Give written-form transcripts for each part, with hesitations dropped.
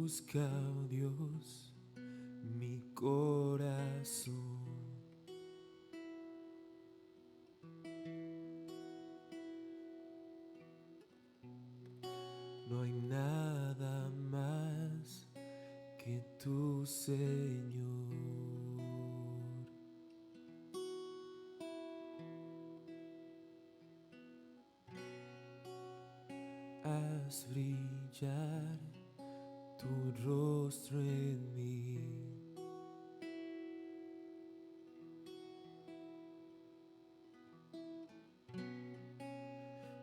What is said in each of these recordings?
Busca, oh Dios, mi corazón. No hay nada más que tú, Señor. Haz brillar tu rostro en mí.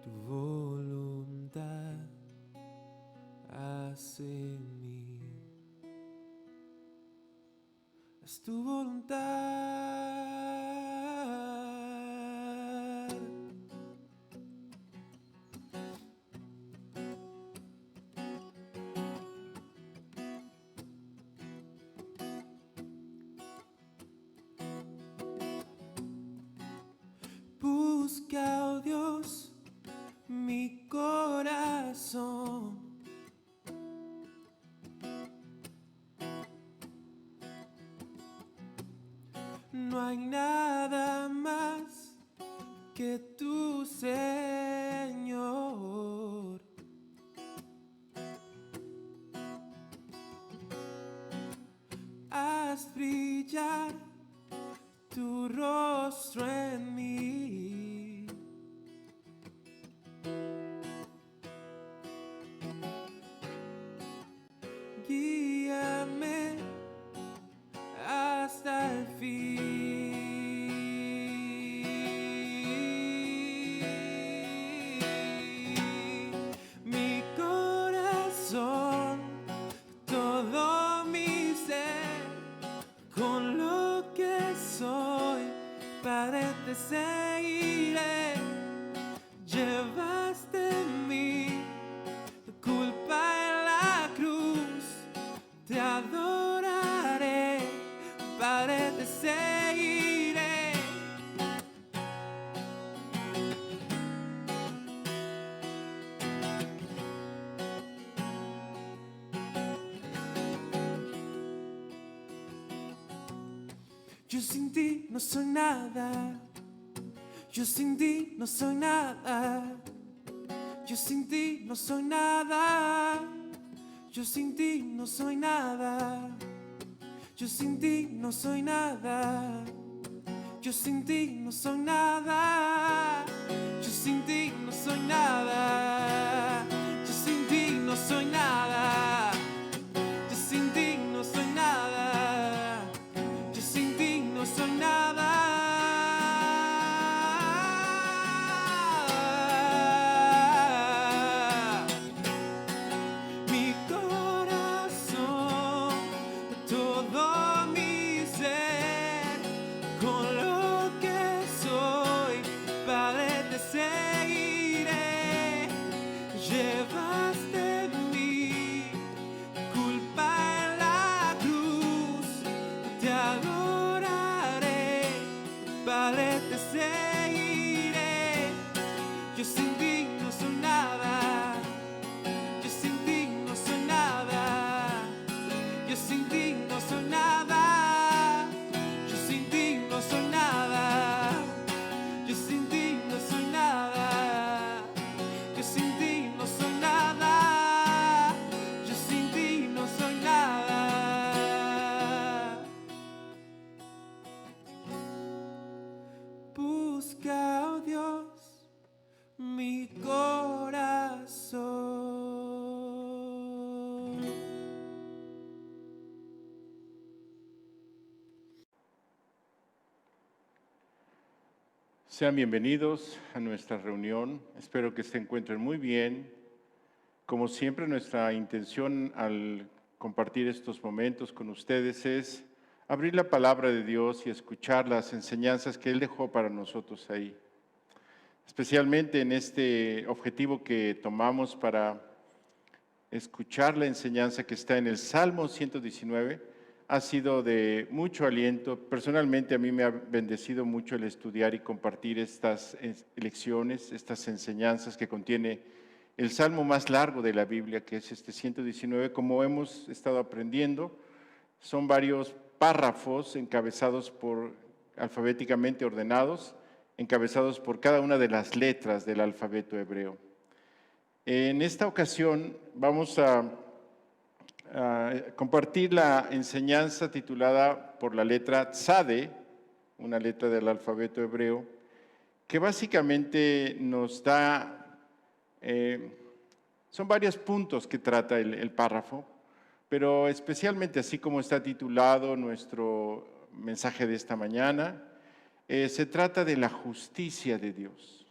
Tu voluntad haz en mí. Haz tu voluntad. Busca, oh Dios, mi corazón. No hay nada más que tú, Señor. Haz brillar tu rostro en mí. Guíame hasta el fin. Mi corazón, todo mi ser, con lo que soy, Padre, te seguiré. Llevaste mi culpa en la cruz, te adoraré, Padre, te seguiré. Yo sin ti no soy nada. Yo sin ti no soy nada. Yo sin ti no soy nada. Yo sin ti no soy nada. Yo sin ti no soy nada. Yo sin ti no soy nada. Yo sin ti no soy nada. Yo sin ti no soy nada. Yo sin ti no soy nada. Yo sin ti no soy nada. Mi corazón, todo mi ser, con lo que soy, Padre, te seguiré. Llevaste mi culpa en la cruz, te adoraré, Padre, te seguiré. Yo sin ti no soy nada. Yo sin ti no soy nada. Yo sin ti no soy nada. Yo sin ti no soy nada. Yo sin ti no soy nada. Yo sin ti no soy nada. Yo sin ti no soy nada. Busca, oh Dios, mi corazón. Sean bienvenidos a nuestra reunión. Espero que se encuentren muy bien. Como siempre, nuestra intención al compartir estos momentos con ustedes es abrir la palabra de Dios y escuchar las enseñanzas que Él dejó para nosotros ahí. Especialmente en este objetivo que tomamos para escuchar la enseñanza que está en el Salmo 119, ha sido de mucho aliento. Personalmente a mí me ha bendecido mucho el estudiar y compartir estas lecciones, estas enseñanzas que contiene el salmo más largo de la Biblia, que es este 119, como hemos estado aprendiendo. Son varios párrafos alfabéticamente ordenados, encabezados por cada una de las letras del alfabeto hebreo. En esta ocasión vamos a compartir la enseñanza titulada por la letra Tzade, una letra del alfabeto hebreo, que básicamente nos da, son varios puntos que trata el párrafo, pero especialmente así como está titulado nuestro mensaje de esta mañana, se trata de la justicia de Dios.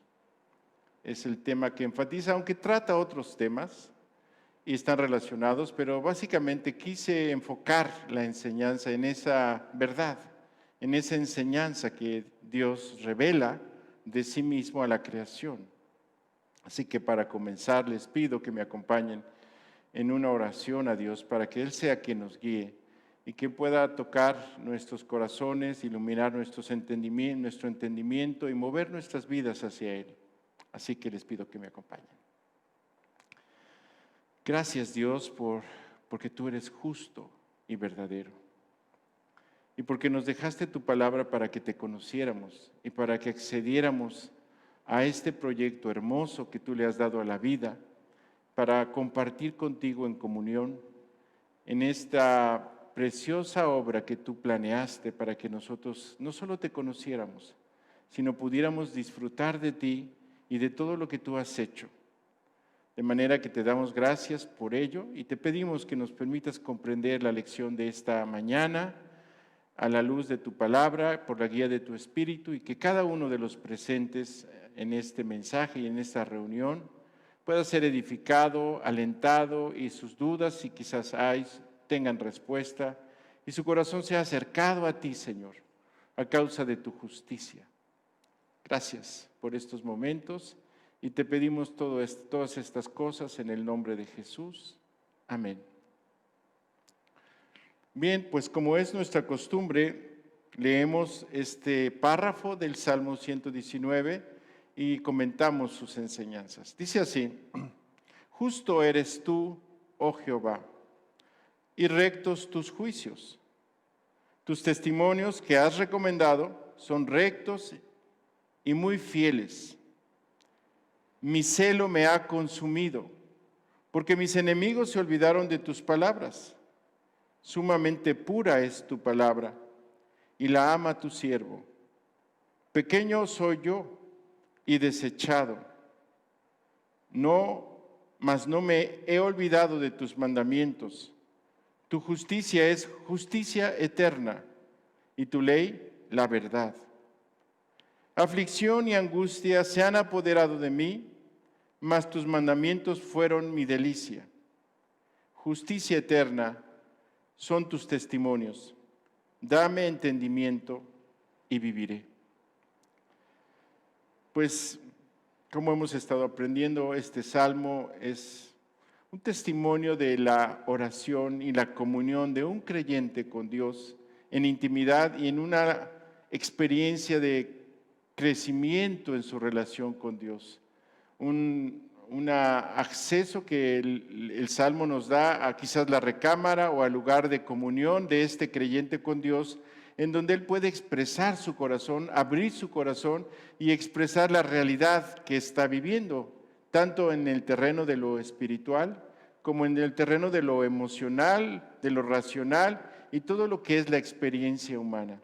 Es el tema que enfatiza, aunque trata otros temas y están relacionados, pero básicamente quise enfocar la enseñanza en esa verdad, en esa enseñanza que Dios revela de sí mismo a la creación. Así que para comenzar les pido que me acompañen en una oración a Dios para que Él sea quien nos guíe y que pueda tocar nuestros corazones, iluminar nuestro entendimiento y mover nuestras vidas hacia Él. Así que les pido que me acompañen. Gracias, Dios, porque tú eres justo y verdadero. Y porque nos dejaste tu palabra para que te conociéramos y para que accediéramos a este proyecto hermoso que tú le has dado a la vida, para compartir contigo en comunión en esta preciosa obra que tú planeaste para que nosotros no solo te conociéramos, sino pudiéramos disfrutar de ti y de todo lo que tú has hecho. De manera que te damos gracias por ello y te pedimos que nos permitas comprender la lección de esta mañana a la luz de tu palabra, por la guía de tu Espíritu, y que cada uno de los presentes en este mensaje y en esta reunión pueda ser edificado, alentado, y sus dudas, si quizás hay, tengan respuesta, y su corazón sea acercado a ti, Señor, a causa de tu justicia. Gracias por estos momentos y te pedimos todas estas cosas en el nombre de Jesús. Amén. Bien, pues como es nuestra costumbre, leemos este párrafo del Salmo 119 y comentamos sus enseñanzas. Dice así: justo eres tú, oh Jehová, y rectos tus juicios. Tus testimonios que has recomendado son rectos y muy fieles. Mi celo me ha consumido, porque mis enemigos se olvidaron de tus palabras. Sumamente pura es tu palabra, y la ama tu siervo. Pequeño soy yo y desechado, mas no me he olvidado de tus mandamientos. Tu justicia es justicia eterna, y tu ley la verdad. Aflicción y angustia se han apoderado de mí, mas tus mandamientos fueron mi delicia. Justicia eterna son tus testimonios. Dame entendimiento y viviré. Pues, como hemos estado aprendiendo, este salmo es un testimonio de la oración y la comunión de un creyente con Dios en intimidad y en una experiencia de crecimiento en su relación con Dios. Un acceso que el Salmo nos da a quizás la recámara o al lugar de comunión de este creyente con Dios, en donde él puede expresar su corazón, abrir su corazón y expresar la realidad que está viviendo, tanto en el terreno de lo espiritual como en el terreno de lo emocional, de lo racional y todo lo que es la experiencia humana.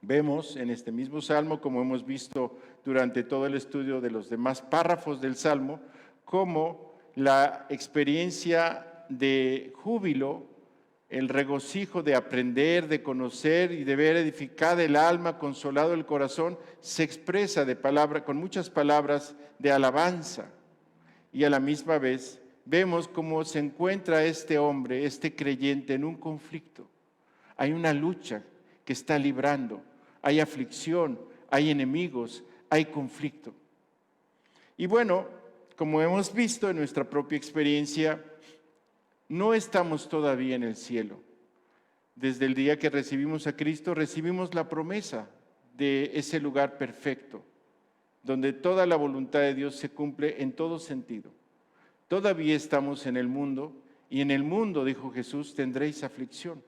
Vemos en este mismo Salmo, como hemos visto durante todo el estudio de los demás párrafos del Salmo, cómo la experiencia de júbilo, el regocijo de aprender, de conocer y de ver edificada el alma, consolado el corazón, se expresa con muchas palabras de alabanza. Y a la misma vez vemos cómo se encuentra este hombre, este creyente, en un conflicto. Hay una lucha que está librando. Hay aflicción, hay enemigos, hay conflicto. Y bueno, como hemos visto en nuestra propia experiencia, no estamos todavía en el cielo. Desde el día que recibimos a Cristo, recibimos la promesa de ese lugar perfecto, donde toda la voluntad de Dios se cumple en todo sentido. Todavía estamos en el mundo, y en el mundo, dijo Jesús, tendréis aflicción.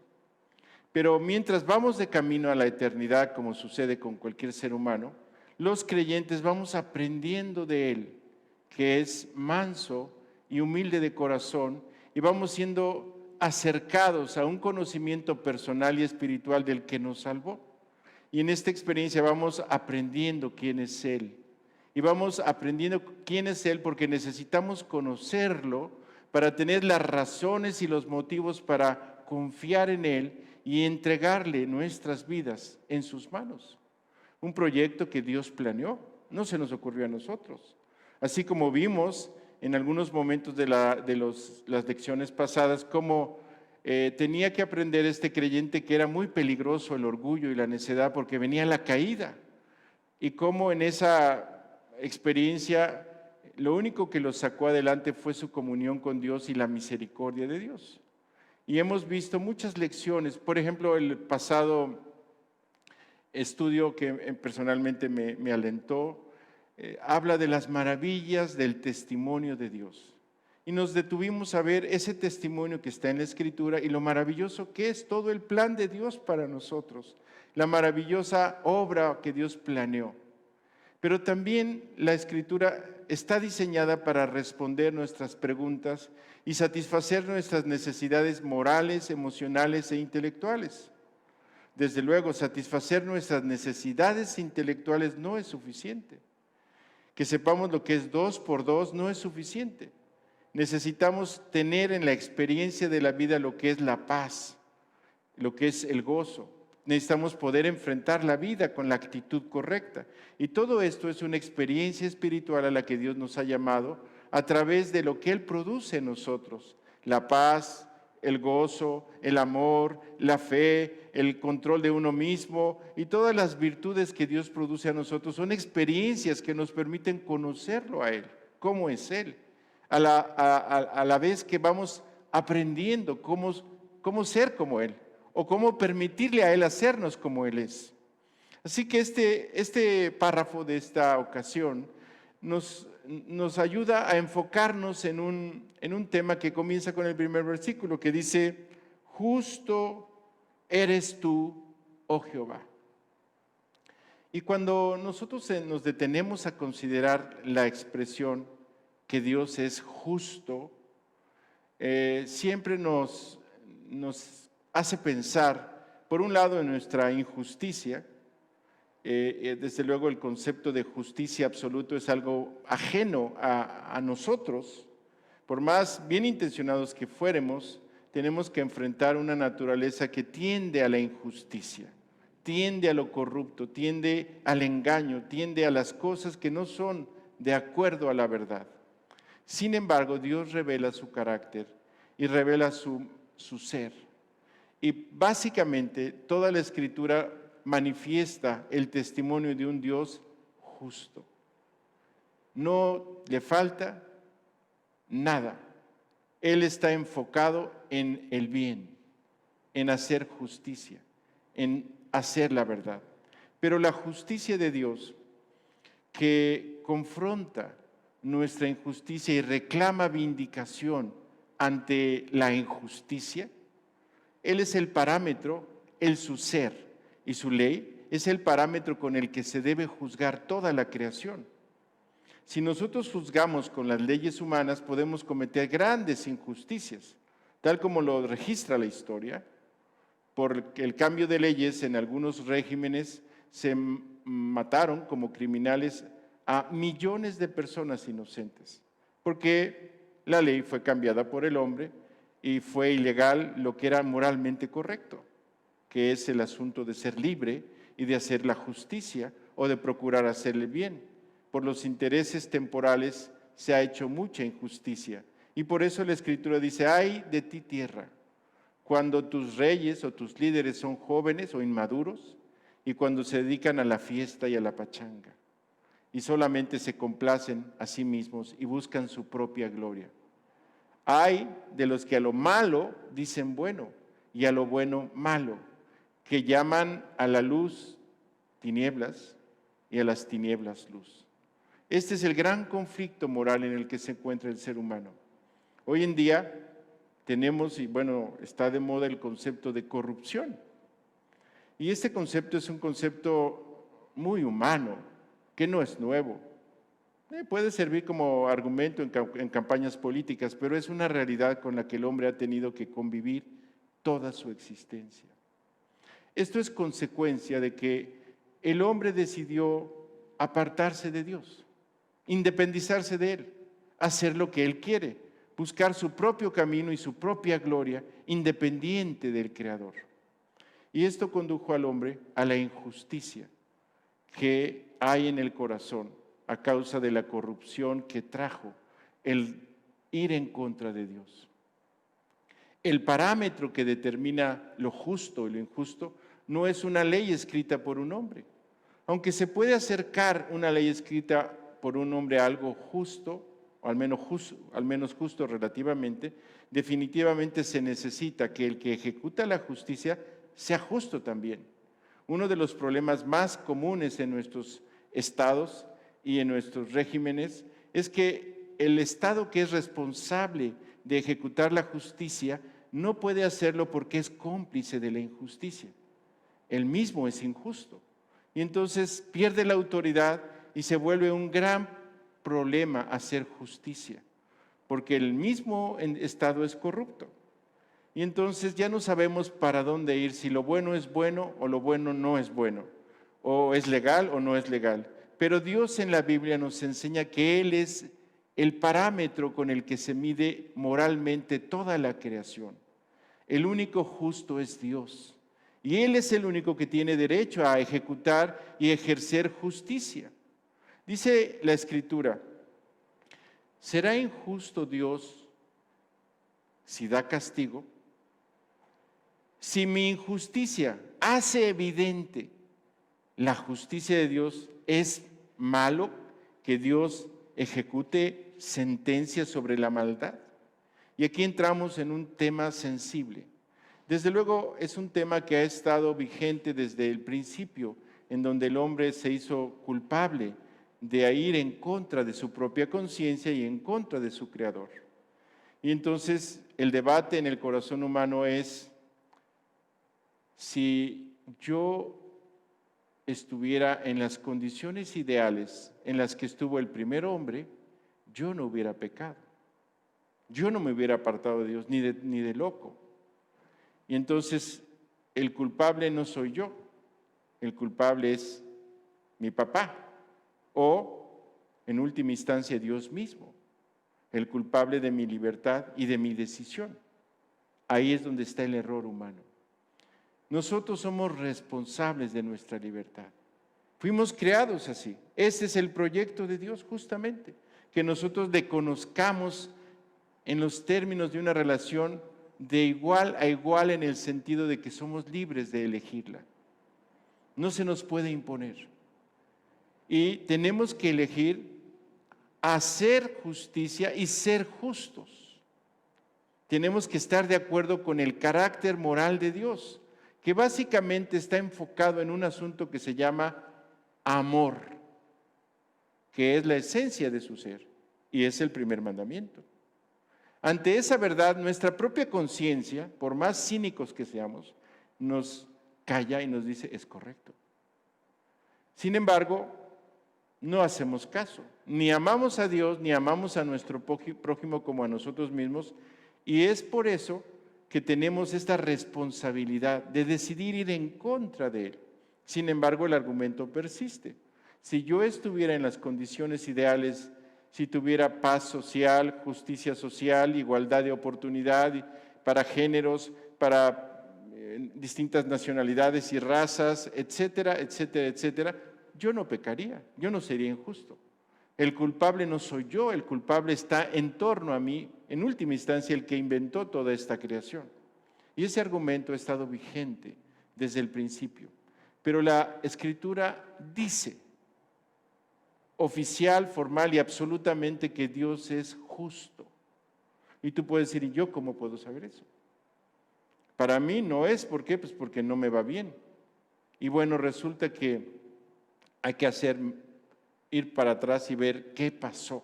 Pero mientras vamos de camino a la eternidad, como sucede con cualquier ser humano, los creyentes vamos aprendiendo de Él, que es manso y humilde de corazón, y vamos siendo acercados a un conocimiento personal y espiritual del que nos salvó. Y en esta experiencia vamos aprendiendo quién es Él. Y vamos aprendiendo quién es Él porque necesitamos conocerlo para tener las razones y los motivos para confiar en Él y entregarle nuestras vidas en sus manos. Un proyecto que Dios planeó, no se nos ocurrió a nosotros. Así como vimos en algunos momentos de las lecciones pasadas, cómo tenía que aprender este creyente que era muy peligroso el orgullo y la necedad porque venía la caída. Y cómo en esa experiencia lo único que lo sacó adelante fue su comunión con Dios y la misericordia de Dios. Y hemos visto muchas lecciones. Por ejemplo, el pasado estudio que personalmente me alentó, habla de las maravillas del testimonio de Dios. Y nos detuvimos a ver ese testimonio que está en la Escritura y lo maravilloso que es todo el plan de Dios para nosotros, la maravillosa obra que Dios planeó. Pero también la Escritura está diseñada para responder nuestras preguntas y satisfacer nuestras necesidades morales, emocionales e intelectuales. Desde luego, satisfacer nuestras necesidades intelectuales no es suficiente. Que sepamos lo que es 2 por 2 no es suficiente. Necesitamos tener en la experiencia de la vida lo que es la paz, lo que es el gozo. Necesitamos poder enfrentar la vida con la actitud correcta. Y todo esto es una experiencia espiritual a la que Dios nos ha llamado a través de lo que Él produce en nosotros. La paz, el gozo, el amor, la fe, el control de uno mismo y todas las virtudes que Dios produce a nosotros son experiencias que nos permiten conocerlo a Él, cómo es Él. A la vez que vamos aprendiendo cómo ser como Él o cómo permitirle a Él hacernos como Él es. Así que este párrafo de esta ocasión nos ayuda a enfocarnos en un tema que comienza con el primer versículo que dice, justo eres tú, oh Jehová. Y cuando nosotros nos detenemos a considerar la expresión que Dios es justo, siempre nos hace pensar, por un lado, en nuestra injusticia. Desde luego el concepto de justicia absoluto es algo ajeno a nosotros. Por más bien intencionados que fuéramos, tenemos que enfrentar una naturaleza que tiende a la injusticia, tiende a lo corrupto, tiende al engaño, tiende a las cosas que no son de acuerdo a la verdad. Sin embargo, Dios revela su carácter y revela su ser. Y básicamente toda la Escritura manifiesta el testimonio de un Dios justo. No le falta nada. Él está enfocado en el bien, en hacer justicia, en hacer la verdad. Pero la justicia de Dios, que confronta nuestra injusticia y reclama vindicación ante la injusticia, Él es el parámetro, su ser y su ley es el parámetro con el que se debe juzgar toda la creación. Si nosotros juzgamos con las leyes humanas, podemos cometer grandes injusticias, tal como lo registra la historia. Por el cambio de leyes en algunos regímenes se mataron como criminales a millones de personas inocentes, porque la ley fue cambiada por el hombre y fue ilegal lo que era moralmente correcto, que es el asunto de ser libre y de hacer la justicia o de procurar hacerle bien. Por los intereses temporales se ha hecho mucha injusticia y por eso la Escritura dice, ay de ti tierra, cuando tus reyes o tus líderes son jóvenes o inmaduros y cuando se dedican a la fiesta y a la pachanga y solamente se complacen a sí mismos y buscan su propia gloria. Hay de los que a lo malo dicen bueno y a lo bueno malo, que llaman a la luz tinieblas y a las tinieblas luz. Este es el gran conflicto moral en el que se encuentra el ser humano. Hoy en día tenemos, y bueno, está de moda el concepto de corrupción. Y este concepto es un concepto muy humano, que no es nuevo. Puede servir como argumento en campañas políticas, pero es una realidad con la que el hombre ha tenido que convivir toda su existencia. Esto es consecuencia de que el hombre decidió apartarse de Dios, independizarse de Él, hacer lo que Él quiere, buscar su propio camino y su propia gloria, independiente del Creador. Y esto condujo al hombre a la injusticia que hay en el corazón a causa de la corrupción que trajo el ir en contra de Dios. El parámetro que determina lo justo y lo injusto no es una ley escrita por un hombre. Aunque se puede acercar una ley escrita por un hombre a algo justo, o al menos justo relativamente, definitivamente se necesita que el que ejecuta la justicia sea justo también. Uno de los problemas más comunes en nuestros estados y en nuestros regímenes es que el Estado que es responsable de ejecutar la justicia no puede hacerlo porque es cómplice de la injusticia. Él mismo es injusto. Y entonces pierde la autoridad y se vuelve un gran problema hacer justicia, porque el mismo Estado es corrupto. Y entonces ya no sabemos para dónde ir, si lo bueno es bueno o lo bueno no es bueno, o es legal o no es legal. Pero Dios en la Biblia nos enseña que Él es el parámetro con el que se mide moralmente toda la creación. El único justo es Dios. Y Él es el único que tiene derecho a ejecutar y ejercer justicia. Dice la Escritura, ¿será injusto Dios si da castigo? Si mi injusticia hace evidente la justicia de Dios, ¿es malo que Dios ejecute sentencias sobre la maldad? Y aquí entramos en un tema sensible. Desde luego es un tema que ha estado vigente desde el principio, en donde el hombre se hizo culpable de ir en contra de su propia conciencia y en contra de su Creador. Y entonces el debate en el corazón humano es, si yo estuviera en las condiciones ideales en las que estuvo el primer hombre, yo no hubiera pecado. Yo no me hubiera apartado de Dios, ni de loco. Y entonces el culpable no soy yo, el culpable es mi papá o, en última instancia, Dios mismo, el culpable de mi libertad y de mi decisión. Ahí es donde está el error humano. Nosotros somos responsables de nuestra libertad. Fuimos creados así. Ese es el proyecto de Dios justamente, que nosotros le conozcamos en los términos de una relación de igual a igual en el sentido de que somos libres de elegirla. No se nos puede imponer. Y tenemos que elegir hacer justicia y ser justos. Tenemos que estar de acuerdo con el carácter moral de Dios, que básicamente está enfocado en un asunto que se llama amor, que es la esencia de su ser, y es el primer mandamiento. Ante esa verdad, nuestra propia conciencia, por más cínicos que seamos, nos calla y nos dice, es correcto. Sin embargo, no hacemos caso, ni amamos a Dios, ni amamos a nuestro prójimo como a nosotros mismos, y es por eso que tenemos esta responsabilidad de decidir ir en contra de Él. Sin embargo, el argumento persiste. Si yo estuviera en las condiciones ideales, si tuviera paz social, justicia social, igualdad de oportunidad para géneros, para distintas nacionalidades y razas, etcétera, etcétera, etcétera, yo no pecaría, yo no sería injusto. El culpable no soy yo, el culpable está en torno a mí, en última instancia, el que inventó toda esta creación. Y ese argumento ha estado vigente desde el principio. Pero la Escritura dice, oficial, formal y absolutamente, que Dios es justo. Y tú puedes decir, ¿y yo cómo puedo saber eso? Para mí no es, ¿por qué? Pues porque no me va bien. Y bueno, resulta que hay que ir para atrás y ver qué pasó.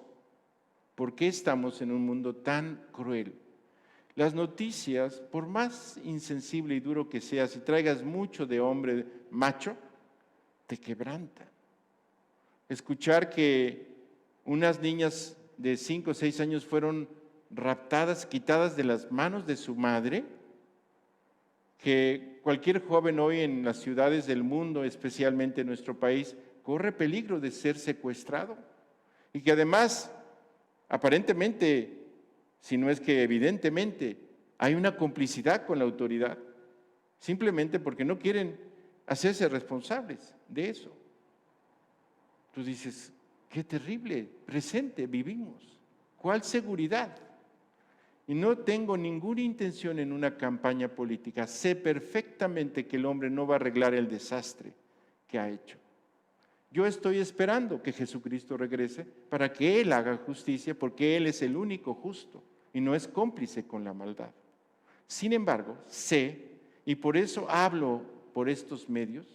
¿Por qué estamos en un mundo tan cruel? Las noticias, por más insensible y duro que seas, si traigas mucho de hombre macho, te quebrantan. Escuchar que unas niñas de 5 o 6 años fueron raptadas, quitadas de las manos de su madre, que cualquier joven hoy en las ciudades del mundo, especialmente en nuestro país, corre peligro de ser secuestrado. Y que además, aparentemente, si no es que evidentemente, hay una complicidad con la autoridad, simplemente porque no quieren hacerse responsables de eso. Tú dices, qué terrible presente vivimos, ¿cuál seguridad? Y no tengo ninguna intención en una campaña política, sé perfectamente que el hombre no va a arreglar el desastre que ha hecho. Yo estoy esperando que Jesucristo regrese para que Él haga justicia, porque Él es el único justo y no es cómplice con la maldad. Sin embargo, sé, y por eso hablo por estos medios,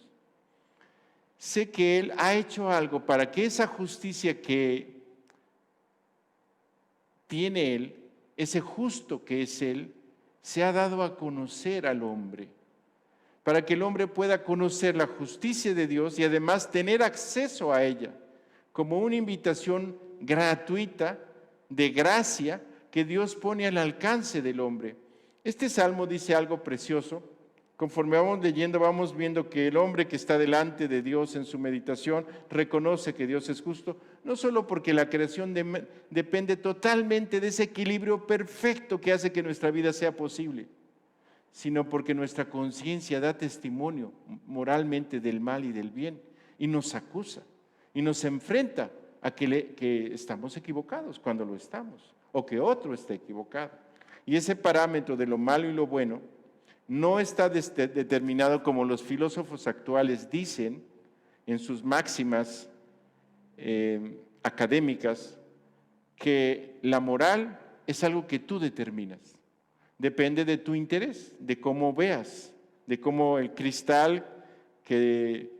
sé que Él ha hecho algo para que esa justicia que tiene Él, ese justo que es Él, se ha dado a conocer al hombre, para que el hombre pueda conocer la justicia de Dios y además tener acceso a ella, como una invitación gratuita, de gracia, que Dios pone al alcance del hombre. Este salmo dice algo precioso. Conforme vamos leyendo, vamos viendo que el hombre que está delante de Dios en su meditación reconoce que Dios es justo, no solo porque la creación depende totalmente de ese equilibrio perfecto que hace que nuestra vida sea posible, sino porque nuestra conciencia da testimonio moralmente del mal y del bien y nos acusa y nos enfrenta a que estamos equivocados cuando lo estamos o que otro está equivocado. Y ese parámetro de lo malo y lo bueno no está determinado como los filósofos actuales dicen en sus máximas académicas, que la moral es algo que tú determinas. Depende de tu interés, de cómo veas, de cómo el cristal que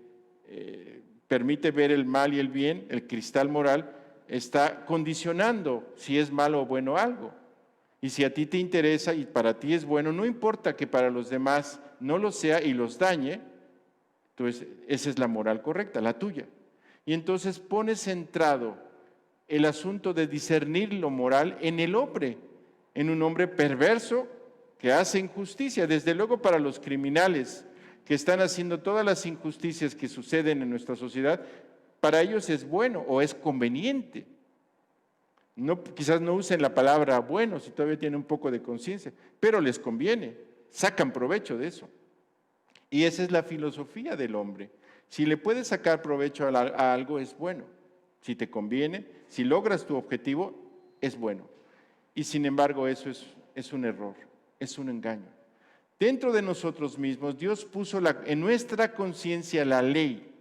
permite ver el mal y el bien, el cristal moral, está condicionando si es malo o bueno algo. Y si a ti te interesa y para ti es bueno, no importa que para los demás no lo sea y los dañe, entonces esa es la moral correcta, la tuya. Y entonces pones centrado el asunto de discernir lo moral en el hombre, en un hombre perverso que hace injusticia. Desde luego para los criminales que están haciendo todas las injusticias que suceden en nuestra sociedad, para ellos es bueno o es conveniente. No, quizás no usen la palabra bueno si todavía tienen un poco de conciencia, pero les conviene, sacan provecho de eso. Y esa es la filosofía del hombre. Si le puedes sacar provecho a algo, es bueno. Si te conviene, si logras tu objetivo, es bueno. Y sin embargo, eso es un error, es un engaño. Dentro de nosotros mismos, Dios puso en nuestra conciencia la ley,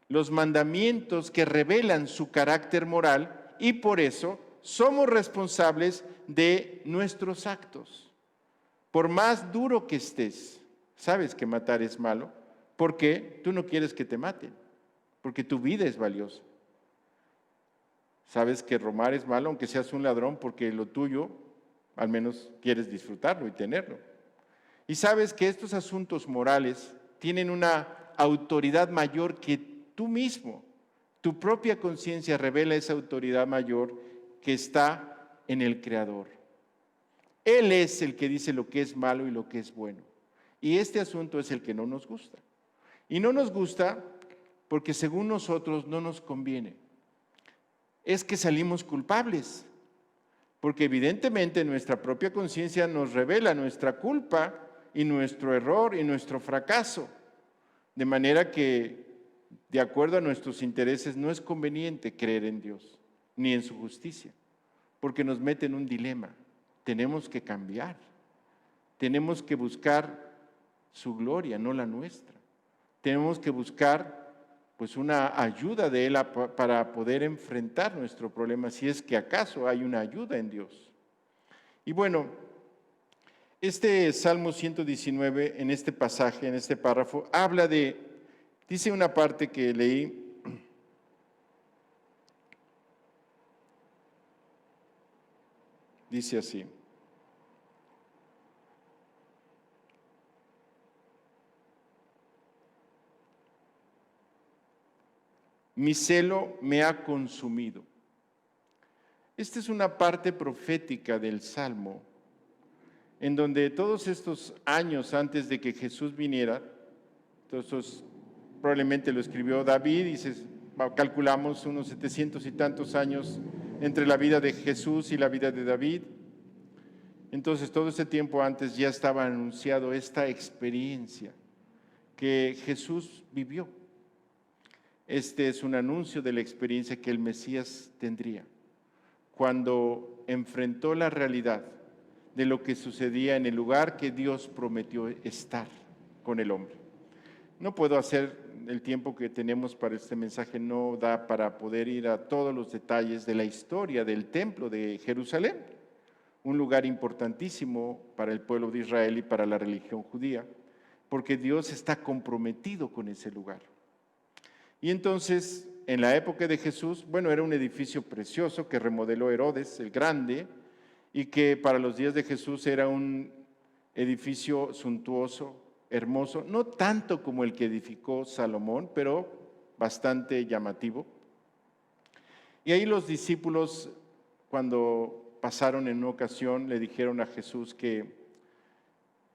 los mandamientos que revelan su carácter moral, y por eso somos responsables de nuestros actos. Por más duro que estés, sabes que matar es malo, porque tú no quieres que te maten, porque tu vida es valiosa. Sabes que robar es malo, aunque seas un ladrón, porque lo tuyo, al menos quieres disfrutarlo y tenerlo. Y sabes que estos asuntos morales tienen una autoridad mayor que tú mismo. Tu propia conciencia revela esa autoridad mayor que está en el Creador. Él es el que dice lo que es malo y lo que es bueno. Y este asunto es el que no nos gusta. Y no nos gusta porque según nosotros no nos conviene. Es que salimos culpables, porque evidentemente nuestra propia conciencia nos revela nuestra culpa y nuestro error y nuestro fracaso. De manera que, de acuerdo a nuestros intereses, no es conveniente creer en Dios, ni en su justicia, porque nos mete en un dilema. Tenemos que cambiar, tenemos que buscar su gloria, no la nuestra. Tenemos que buscar pues una ayuda de Él para poder enfrentar nuestro problema, si es que acaso hay una ayuda en Dios. Y bueno, este Salmo 119, en este pasaje, en este párrafo, dice una parte que leí, Dice así: mi celo me ha consumido. Esta es una parte profética del Salmo, en donde todos estos años antes de que Jesús viniera, entonces probablemente lo escribió David, y calculamos unos 700 y tantos años entre la vida de Jesús y la vida de David. Entonces todo ese tiempo antes ya estaba anunciado esta experiencia que Jesús vivió. Este es un anuncio de la experiencia que el Mesías tendría cuando enfrentó la realidad de lo que sucedía en el lugar que Dios prometió estar con el hombre. No puedo hacer, el tiempo que tenemos para este mensaje no da para poder ir a todos los detalles de la historia del templo de Jerusalén, un lugar importantísimo para el pueblo de Israel y para la religión judía, porque Dios está comprometido con ese lugar. Y entonces, en la época de Jesús, era un edificio precioso que remodeló Herodes el Grande, y que para los días de Jesús era un edificio suntuoso, hermoso, no tanto como el que edificó Salomón, pero bastante llamativo. Y ahí los discípulos, cuando pasaron en una ocasión, le dijeron a Jesús que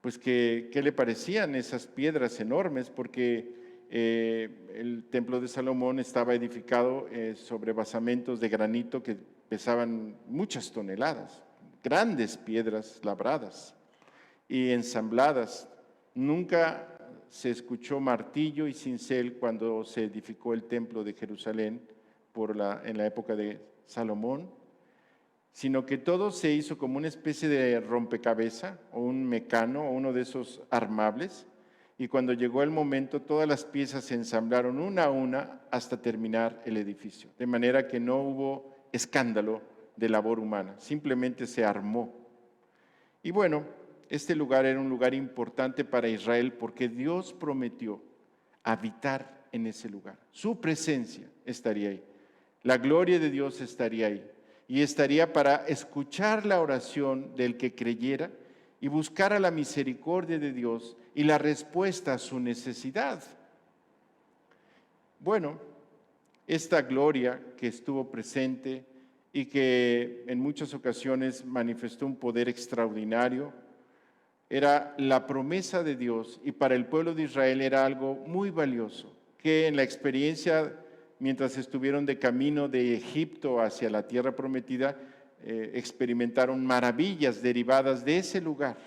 le parecían esas piedras enormes, porque el templo de Salomón estaba edificado sobre basamentos de granito que pesaban muchas toneladas, grandes piedras labradas y ensambladas. Nunca se escuchó martillo y cincel cuando se edificó el templo de Jerusalén en la época de Salomón, sino que todo se hizo como una especie de rompecabezas o un mecano o uno de esos armables, y cuando llegó el momento todas las piezas se ensamblaron una a una hasta terminar el edificio, de manera que no hubo escándalo de labor humana, simplemente se armó. Y este lugar era un lugar importante para Israel porque Dios prometió habitar en ese lugar. Su presencia estaría ahí, la gloria de Dios estaría ahí, y estaría para escuchar la oración del que creyera y buscara la misericordia de Dios y la respuesta a su necesidad. Esta gloria que estuvo presente y que en muchas ocasiones manifestó un poder extraordinario, era la promesa de Dios, y para el pueblo de Israel era algo muy valioso, que en la experiencia, mientras estuvieron de camino de Egipto hacia la tierra prometida, experimentaron maravillas derivadas de ese lugar.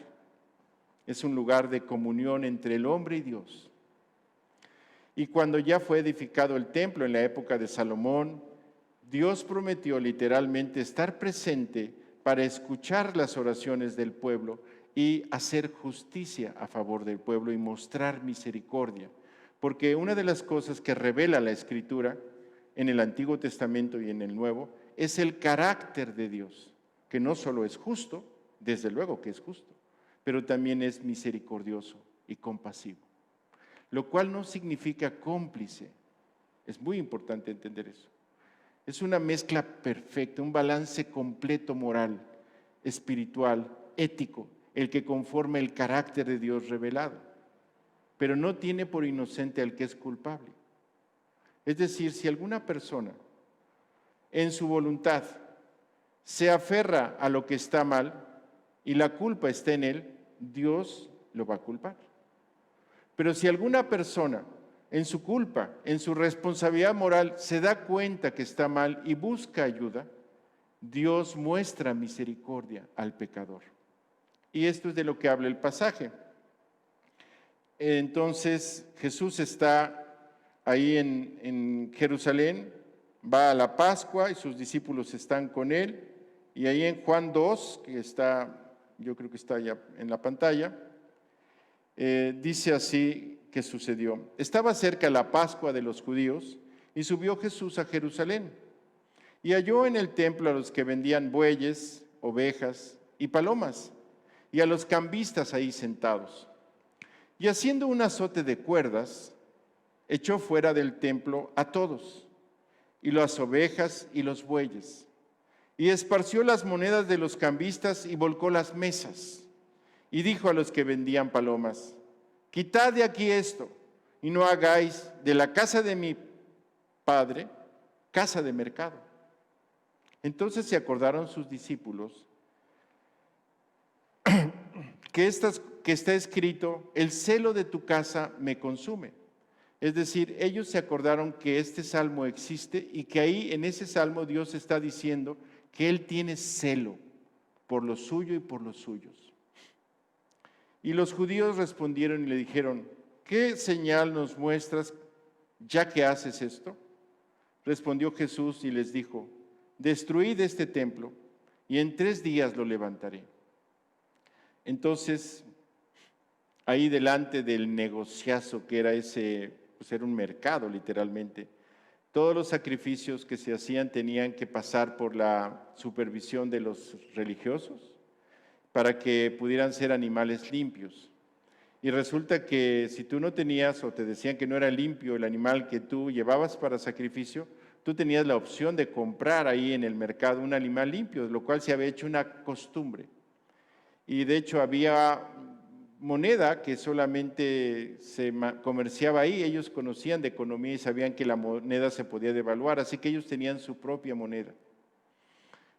Es un lugar de comunión entre el hombre y Dios. Y cuando ya fue edificado el templo en la época de Salomón, Dios prometió literalmente estar presente para escuchar las oraciones del pueblo y hacer justicia a favor del pueblo y mostrar misericordia. Porque una de las cosas que revela la Escritura en el Antiguo Testamento y en el Nuevo es el carácter de Dios, que no solo es justo, desde luego que es justo, pero también es misericordioso y compasivo, lo cual no significa cómplice. Es muy importante entender eso. Es una mezcla perfecta, un balance completo moral, espiritual, ético, el que conforma el carácter de Dios revelado, pero no tiene por inocente al que es culpable. Es decir, si alguna persona en su voluntad se aferra a lo que está mal y la culpa está en él, Dios lo va a culpar. Pero si alguna persona en su culpa, en su responsabilidad moral, se da cuenta que está mal y busca ayuda, Dios muestra misericordia al pecador. Y esto es de lo que habla el pasaje. Entonces Jesús está ahí en Jerusalén, va a la Pascua y sus discípulos están con él. Y ahí en Juan 2, que está, yo creo que está ya en la pantalla, dice así que sucedió. Estaba cerca la Pascua de los judíos y subió Jesús a Jerusalén. Y halló en el templo a los que vendían bueyes, ovejas y palomas, y a los cambistas ahí sentados. Y haciendo un azote de cuerdas, echó fuera del templo a todos, y las ovejas y los bueyes, y esparció las monedas de los cambistas y volcó las mesas. Y dijo a los que vendían palomas: quitad de aquí esto, y no hagáis de la casa de mi padre casa de mercado. Entonces se acordaron sus discípulos que está escrito: el celo de tu casa me consume. Es decir, ellos se acordaron que este salmo existe y que ahí en ese salmo Dios está diciendo que Él tiene celo por lo suyo y por los suyos. Y los judíos respondieron y le dijeron: ¿qué señal nos muestras ya que haces esto? Respondió Jesús y les dijo: destruid este templo y en 3 días lo levantaré. Entonces, ahí delante del negociazo que era ese, pues era un mercado literalmente, todos los sacrificios que se hacían tenían que pasar por la supervisión de los religiosos para que pudieran ser animales limpios. Y resulta que si tú no tenías o te decían que no era limpio el animal que tú llevabas para sacrificio, tú tenías la opción de comprar ahí en el mercado un animal limpio, lo cual se había hecho una costumbre. Y de hecho había moneda que solamente se comerciaba ahí. Ellos conocían de economía y sabían que la moneda se podía devaluar, así que ellos tenían su propia moneda.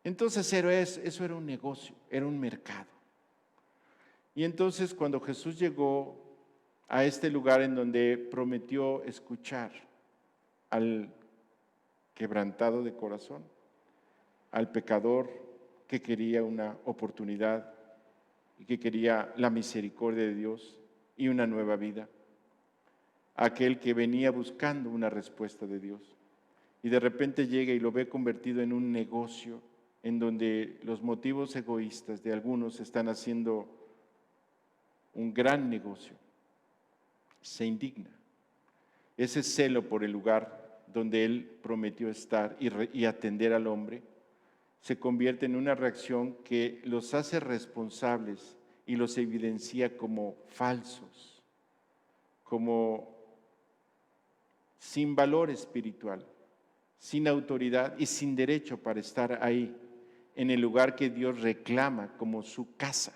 Entonces eso era un negocio, era un mercado. Y entonces cuando Jesús llegó a este lugar en donde prometió escuchar al quebrantado de corazón, al pecador que quería una oportunidad y que quería la misericordia de Dios y una nueva vida, aquel que venía buscando una respuesta de Dios, y de repente llega y lo ve convertido en un negocio en donde los motivos egoístas de algunos están haciendo un gran negocio, se indigna. Ese celo por el lugar donde Él prometió estar y atender al hombre se convierte en una reacción que los hace responsables y los evidencia como falsos, como sin valor espiritual, sin autoridad y sin derecho para estar ahí, en el lugar que Dios reclama como su casa.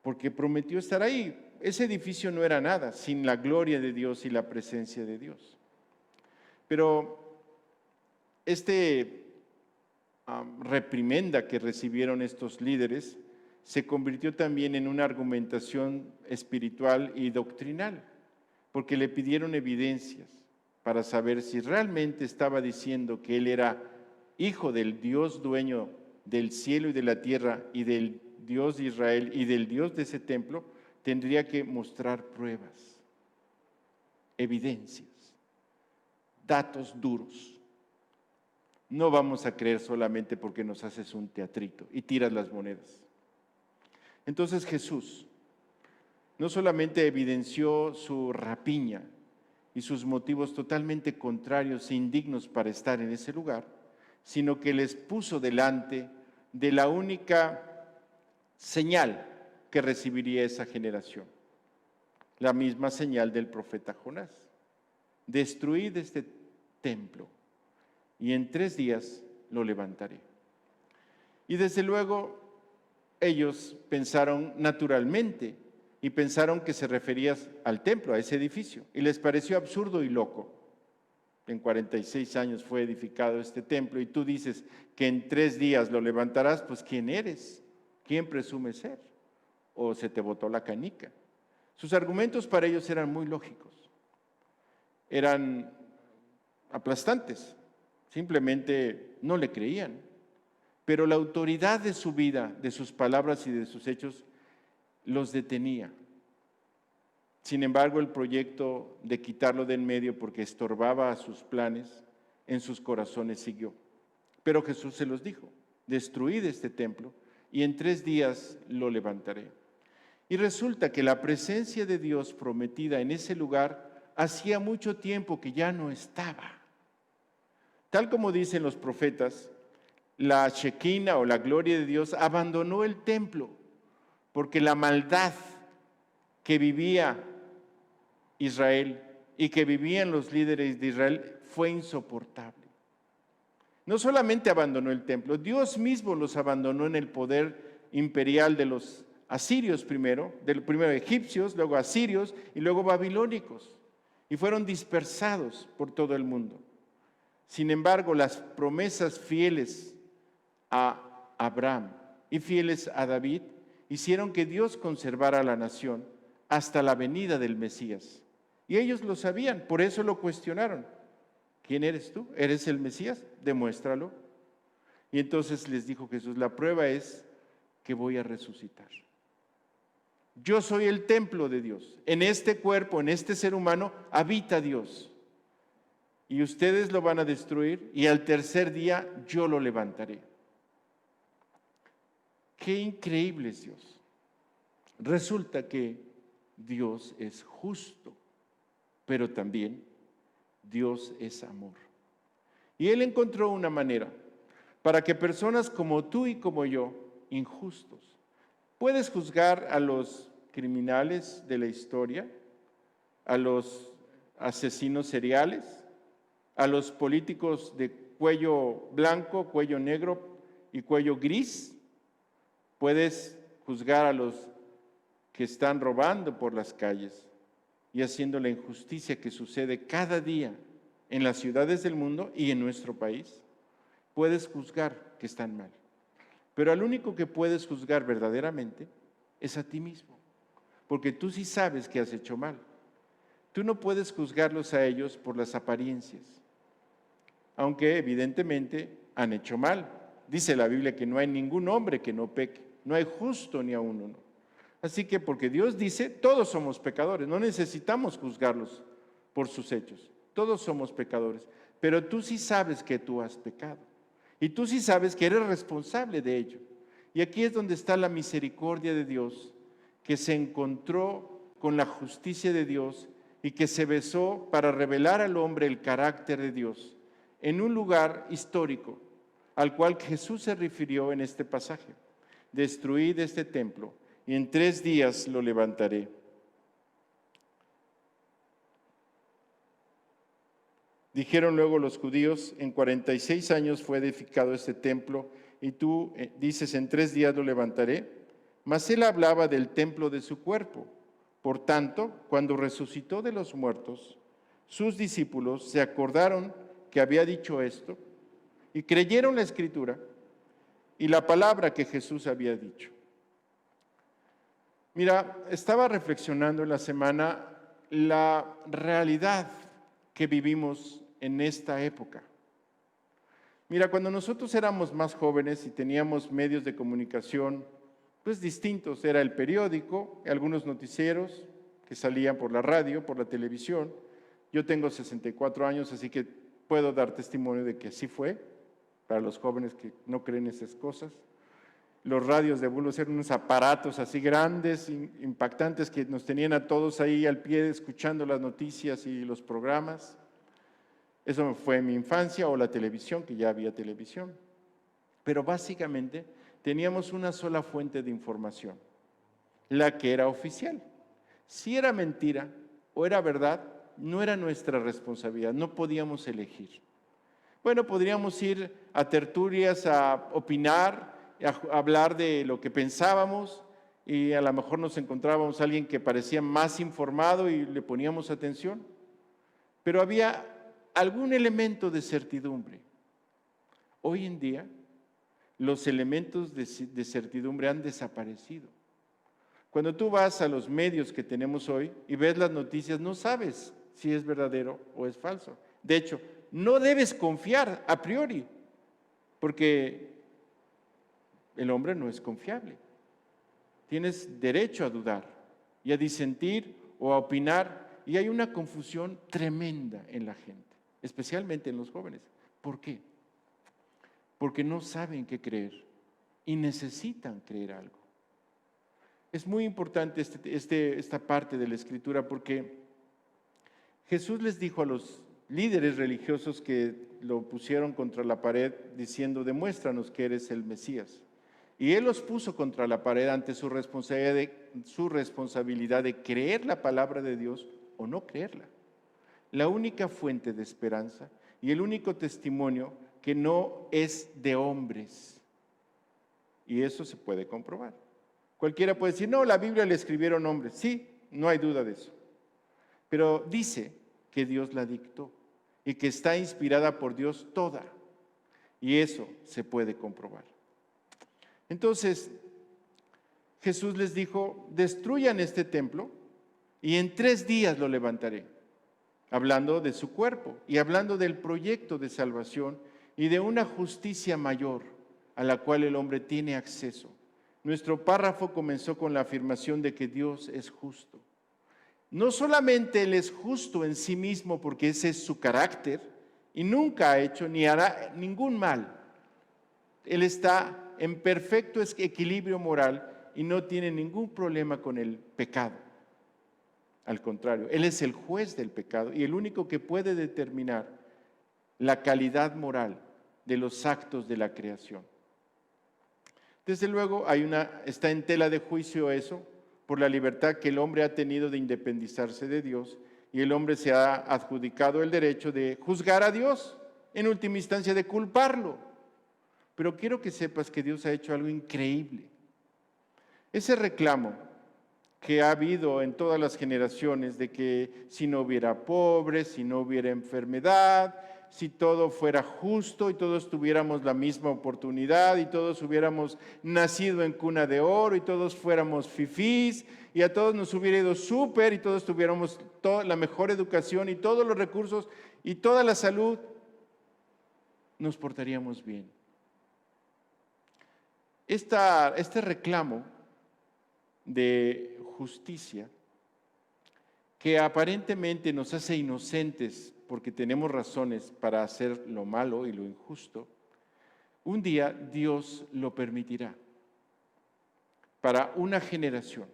Porque prometió estar ahí. Ese edificio no era nada sin la gloria de Dios y la presencia de Dios. Pero reprimenda que recibieron estos líderes se convirtió también en una argumentación espiritual y doctrinal, porque le pidieron evidencias para saber si realmente estaba diciendo que Él era hijo del Dios dueño del cielo y de la tierra y del Dios de Israel y del Dios de ese templo. Tendría que mostrar pruebas, evidencias, datos duros. No vamos a creer solamente porque nos haces un teatrito y tiras las monedas. Entonces Jesús no solamente evidenció su rapiña y sus motivos totalmente contrarios e indignos para estar en ese lugar, sino que les puso delante de la única señal que recibiría esa generación, la misma señal del profeta Jonás: destruid este templo y en 3 días lo levantaré. Y desde luego ellos pensaron naturalmente y pensaron que se refería al templo, a ese edificio, y les pareció absurdo y loco. En 46 años fue edificado este templo y tú dices que en 3 días lo levantarás. Pues ¿quién eres? ¿Quién presumes ser? ¿O se te botó la canica? Sus argumentos para ellos eran muy lógicos, eran aplastantes, simplemente no le creían. Pero la autoridad de su vida, de sus palabras y de sus hechos los detenía. Sin embargo, el proyecto de quitarlo de en medio porque estorbaba a sus planes, en sus corazones siguió. Pero Jesús se los dijo: destruid este templo y en 3 días lo levantaré. Y resulta que la presencia de Dios prometida en ese lugar hacía mucho tiempo que ya no estaba. Tal como dicen los profetas, la Shekinah o la gloria de Dios abandonó el templo porque la maldad que vivía Israel y que vivían los líderes de Israel fue insoportable. No solamente abandonó el templo, Dios mismo los abandonó en el poder imperial de los asirios primero egipcios, luego asirios y luego babilónicos. Y fueron dispersados por todo el mundo. Sin embargo, las promesas fieles a Abraham y fieles a David hicieron que Dios conservara la nación hasta la venida del Mesías. Y ellos lo sabían, por eso lo cuestionaron. ¿Quién eres tú? ¿Eres el Mesías? Demuéstralo. Y entonces les dijo Jesús, la prueba es que voy a resucitar. Yo soy el templo de Dios. En este cuerpo, en este ser humano, habita Dios. Y ustedes lo van a destruir y al tercer día yo lo levantaré. Qué increíble es Dios. Resulta que Dios es justo, pero también Dios es amor. Y Él encontró una manera para que personas como tú y como yo, injustos, puedes juzgar a los criminales de la historia, a los asesinos seriales, a los políticos de cuello blanco, cuello negro y cuello gris. Puedes juzgar a los que están robando por las calles y haciendo la injusticia que sucede cada día en las ciudades del mundo y en nuestro país. Puedes juzgar que están mal. Pero al único que puedes juzgar verdaderamente es a ti mismo, porque tú sí sabes que has hecho mal. Tú no puedes juzgarlos a ellos por las apariencias, aunque evidentemente han hecho mal. Dice la Biblia que no hay ningún hombre que no peque, no hay justo ni aun uno. Así que porque Dios dice, todos somos pecadores, no necesitamos juzgarlos por sus hechos, todos somos pecadores, pero tú sí sabes que tú has pecado y tú sí sabes que eres responsable de ello. Y aquí es donde está la misericordia de Dios, que se encontró con la justicia de Dios y que se besó para revelar al hombre el carácter de Dios en un lugar histórico al cual Jesús se refirió en este pasaje. Destruid este templo y en 3 días lo levantaré. Dijeron luego los judíos, en 46 años fue edificado este templo y tú dices, en 3 días lo levantaré. Mas él hablaba del templo de su cuerpo. Por tanto, cuando resucitó de los muertos, sus discípulos se acordaron que había dicho esto y creyeron la Escritura y la palabra que Jesús había dicho. Mira, estaba reflexionando en la semana la realidad que vivimos en esta época. Mira, cuando nosotros éramos más jóvenes y teníamos medios de comunicación, pues distintos, era el periódico, algunos noticieros que salían por la radio, por la televisión. Yo tengo 64 años, así que puedo dar testimonio de que así fue, para los jóvenes que no creen esas cosas. Los radios de bulbos eran unos aparatos así grandes, impactantes, que nos tenían a todos ahí al pie escuchando las noticias y los programas. Eso fue en mi infancia, o la televisión, que ya había televisión. Pero básicamente teníamos una sola fuente de información, la que era oficial. Si era mentira o era verdad, no era nuestra responsabilidad, no podíamos elegir. Bueno, podríamos ir a tertulias a opinar, a hablar de lo que pensábamos, y a lo mejor nos encontrábamos a alguien que parecía más informado y le poníamos atención, pero había algún elemento de certidumbre. Hoy en día, los elementos de certidumbre han desaparecido. Cuando tú vas a los medios que tenemos hoy y ves las noticias, no sabes si es verdadero o es falso. De hecho, no debes confiar a priori, porque el hombre no es confiable. Tienes derecho a dudar y a disentir o a opinar, y hay una confusión tremenda en la gente, especialmente en los jóvenes. ¿Por qué? Porque no saben qué creer y necesitan creer algo. Es muy importante esta parte de la Escritura, porque Jesús les dijo a los líderes religiosos que lo pusieron contra la pared diciendo, demuéstranos que eres el Mesías. Y Él los puso contra la pared ante su responsabilidad de creer la palabra de Dios o no creerla. La única fuente de esperanza y el único testimonio que no es de hombres. Y eso se puede comprobar. Cualquiera puede decir, no, la Biblia la escribieron hombres. Sí, no hay duda de eso. Pero dice que Dios la dictó y que está inspirada por Dios toda. Y eso se puede comprobar. Entonces, Jesús les dijo, destruyan este templo y en 3 días lo levantaré. Hablando de su cuerpo y hablando del proyecto de salvación y de una justicia mayor a la cual el hombre tiene acceso. Nuestro párrafo comenzó con la afirmación de que Dios es justo. No solamente Él es justo en sí mismo porque ese es su carácter y nunca ha hecho ni hará ningún mal. Él está en perfecto equilibrio moral y no tiene ningún problema con el pecado. Al contrario, Él es el juez del pecado y el único que puede determinar la calidad moral de los actos de la creación. Desde luego, está en tela de juicio eso, por la libertad que el hombre ha tenido de independizarse de Dios, y el hombre se ha adjudicado el derecho de juzgar a Dios, en última instancia de culparlo. Pero quiero que sepas que Dios ha hecho algo increíble. Ese reclamo que ha habido en todas las generaciones de que si no hubiera pobres, si no hubiera enfermedad, si todo fuera justo y todos tuviéramos la misma oportunidad y todos hubiéramos nacido en cuna de oro y todos fuéramos fifís y a todos nos hubiera ido súper y todos tuviéramos la mejor educación y todos los recursos y toda la salud, nos portaríamos bien. Este reclamo de justicia que aparentemente nos hace inocentes porque tenemos razones para hacer lo malo y lo injusto, un día Dios lo permitirá para una generación